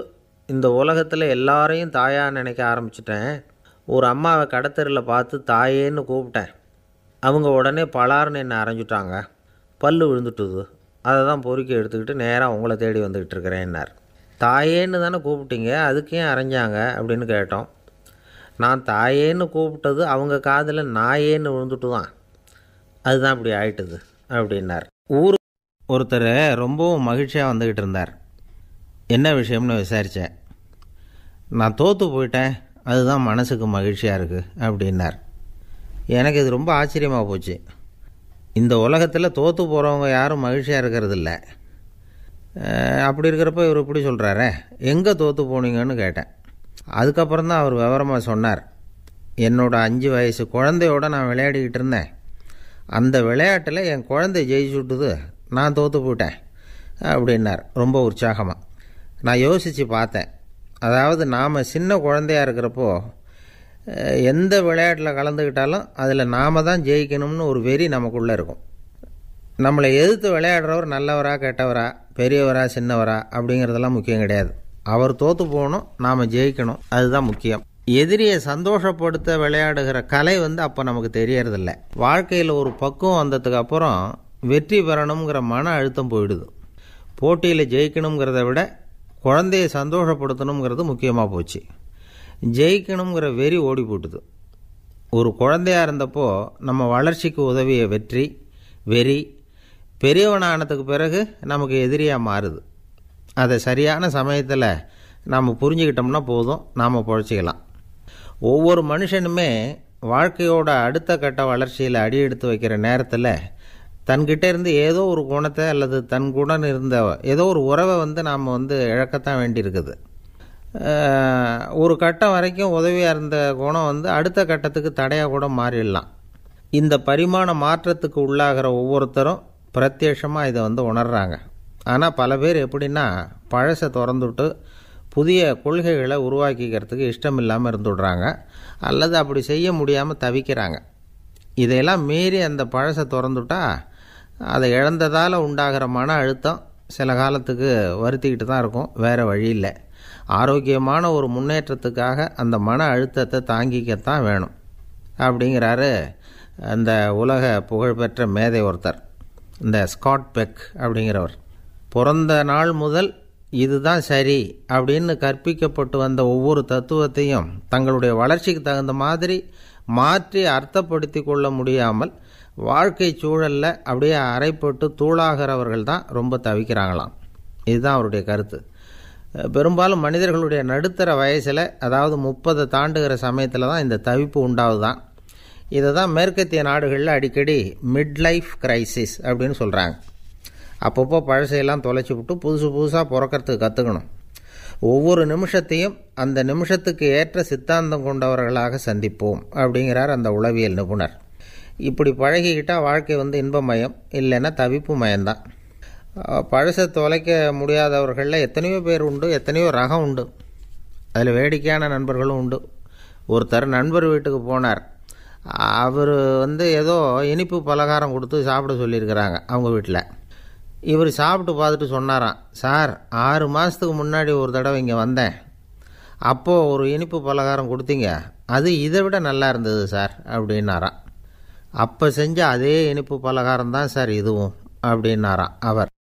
இந்த உலகத்தில் எல்லாரையும் தாயாக நினைக்க ஆரம்பிச்சிட்டேன். ஒரு அம்மாவை கடத்தரில் பார்த்து தாயேன்னு கூப்பிட்டேன். அவங்க உடனே பலார்னு என்னை அரைஞ்சிட்டாங்க, பல் விழுந்துட்டுது. அதை தான் பொறுக்கி எடுத்துக்கிட்டு நேராக உங்களை தேடி வந்துக்கிட்டு இருக்கிறேன்னார். தாயேன்னு தானே கூப்பிட்டீங்க, அதுக்கு ஏன் அரைஞ்சாங்க அப்படின்னு கேட்டோம். நான் தாயேன்னு கூப்பிட்டது அவங்க காதில் நாயேன்னு விழுந்துட்டு தான், அதுதான் இப்படி ஆயிட்டுது அப்படின்னார். ஊருக்கு ஒருத்தர் ரொம்பவும் மகிழ்ச்சியாக வந்துக்கிட்டு இருந்தார். என்ன விஷயம்னு விசாரித்தேன். நான் தோற்று போயிட்டேன், அதுதான் மனசுக்கு மகிழ்ச்சியாக இருக்குது அப்படின்னார். எனக்கு இது ரொம்ப ஆச்சரியமாக போச்சு. இந்த உலகத்தில் தோற்று போகிறவங்க யாரும் மகிழ்ச்சியாக இருக்கிறதில்ல. அப்படி இருக்கிறப்ப இவர் இப்படி சொல்கிறாரே, எங்கே தோற்று போனீங்கன்னு கேட்டேன். அதுக்கப்புறம் தான் அவர் விவரமாக சொன்னார். என்னோட 5 வயசு குழந்தையோடு நான் விளையாடிக்கிட்டு இருந்தேன். அந்த விளையாட்டில் என் குழந்தை ஜெயிச்சு விட்டுது, நான் தோற்று போயிட்டேன் அப்படின்னார் ரொம்ப உற்சாகமாக. நான் யோசித்து பார்த்தேன். அதாவது நாம் சின்ன குழந்தையாக இருக்கிறப்போ எந்த விளையாட்டில் கலந்துக்கிட்டாலும் அதில் நாம் தான் ஜெயிக்கணும்னு ஒரு வெறி நமக்குள்ளே இருக்கும். நம்மளை எதிர்த்து விளையாடுறவர் நல்லவரா கெட்டவரா, பெரியவரா சின்னவரா அப்படிங்கிறதெல்லாம் முக்கியம் கிடையாது. அவர் தோற்று போகணும், நாம் ஜெயிக்கணும், அதுதான் முக்கியம். எதிரியை சந்தோஷப்படுத்த விளையாடுகிற கலை அப்போ நமக்கு தெரியறதில்ல. வாழ்க்கையில் ஒரு பக்குவம் வந்ததுக்கு அப்புறம் வெற்றி பெறணுங்கிற மன அழுத்தம் போயிடுது. போட்டியில் ஜெயிக்கணுங்கிறத விட குழந்தையை சந்தோஷப்படுத்தணுங்கிறது முக்கியமாக போச்சு. ஜெயிக்கணுங்கிற வெறி ஓடி போட்டுது. ஒரு குழந்தையாக இருந்தப்போ நம்ம வளர்ச்சிக்கு உதவிய வெறி பெரியவனானதுக்கு பிறகு நமக்கு எதிரியாக மாறுது. அதை சரியான சமயத்தில் நாம் புரிஞ்சுக்கிட்டோம்னா போதும், நாம் பொழைச்சிக்கலாம். ஒவ்வொரு மனுஷனுமே வாழ்க்கையோட அடுத்த கட்ட வளர்ச்சியில் அடி எடுத்து வைக்கிற நேரத்தில் தன்கிட்ட இருந்து ஏதோ ஒரு குணத்தை அல்லது தன்குடன் இருந்த ஏதோ ஒரு உறவை நாம் இழக்கத்தான் வேண்டியிருக்குது. ஒரு கட்டம் வரைக்கும் உதவியாக இருந்த குணம் அடுத்த கட்டத்துக்கு தடையாக கூட மாறிடலாம். இந்த பரிமாண மாற்றத்துக்கு உள்ளாகிற ஒவ்வொருத்தரும் பிரத்யட்சமாக இதை உணர்றாங்க. ஆனால் பல பேர் எப்படின்னா பழசை திறந்துவிட்டு புதிய கொள்கைகளை உருவாக்கிக்கிறதுக்கு இஷ்டம் இல்லாமல் இருந்துடுறாங்க, அல்லது அப்படி செய்ய முடியாமல் தவிக்கிறாங்க. இதையெல்லாம் மீறி அந்த பழசை திறந்துட்டா அதை இழந்ததால் உண்டாகிற மன அழுத்தம் சில காலத்துக்கு வருத்திக்கிட்டு தான் இருக்கும், வேறு வழி இல்லை. ஆரோக்கியமான ஒரு முன்னேற்றத்துக்காக அந்த மன அழுத்தத்தை தாங்கிக்கத்தான் வேணும் அப்படிங்கிறாரு அந்த உலக புகழ்பெற்ற மேதை ஒருத்தர், இந்த ஸ்காட் பெக் அப்படிங்கிறவர். பிறந்த நாள் முதல் இதுதான் சரி அப்படின்னு கற்பிக்கப்பட்டு வந்த ஒவ்வொரு தத்துவத்தையும் தங்களுடைய வளர்ச்சிக்கு தகுந்த மாதிரி மாற்றி அர்த்தப்படுத்தி கொள்ள முடியாமல் வாழ்க்கை சூழலில் அப்படியே அரைப்பட்டு தூளாகிறவர்கள் தான் ரொம்ப தவிக்கிறாங்களாம். இதுதான் அவருடைய கருத்து. பெரும்பாலும் மனிதர்களுடைய நடுத்தர வயசில், அதாவது 30 தாண்டுகிற சமயத்தில் தான் இந்த தவிப்பு உண்டாகுதான். இதை தான் மேற்கத்திய நாடுகளில் அடிக்கடி மிட் லைஃப் கிரைசிஸ் அப்படின்னு சொல்கிறாங்க. அப்பப்போ பழசையெல்லாம் தொலைச்சி விட்டு புதுசாக பிறக்கிறதுக்கு கற்றுக்கணும். ஒவ்வொரு நிமிஷத்தையும் அந்த நிமிஷத்துக்கு ஏற்ற சித்தாந்தம் கொண்டவர்களாக சந்திப்போம் அப்படிங்கிறார் அந்த உளவியல் நிபுணர். இப்படி பழகிக்கிட்டால் வாழ்க்கை இன்பமயம், இல்லைன்னா தவிப்பு மயம்தான். பழசை தொலைக்க முடியாதவர்களில் எத்தனையோ பேர் உண்டு, எத்தனையோ ரகம் உண்டு. அதில் வேடிக்கையான நண்பர்களும் உண்டு. ஒருத்தர் நண்பர் வீட்டுக்கு போனார். அவர் ஏதோ இனிப்பு பலகாரம் கொடுத்து சாப்பிட சொல்லியிருக்கிறாங்க அவங்க வீட்டில். இவர் சாப்பிட்டு பார்த்துட்டு சொன்னாராம், சார் 6 மாதத்துக்கு முன்னாடி ஒரு தடவை இங்கே வந்தேன், அப்போது ஒரு இனிப்பு பலகாரம் கொடுத்தீங்க, அது இதை விட நல்லா இருந்தது சார் அப்படின்னாராம். அப்போ செஞ்ச அதே இனிப்பு பலகாரம் தான் சார் இதுவும் அப்படின்னாராம் அவர்.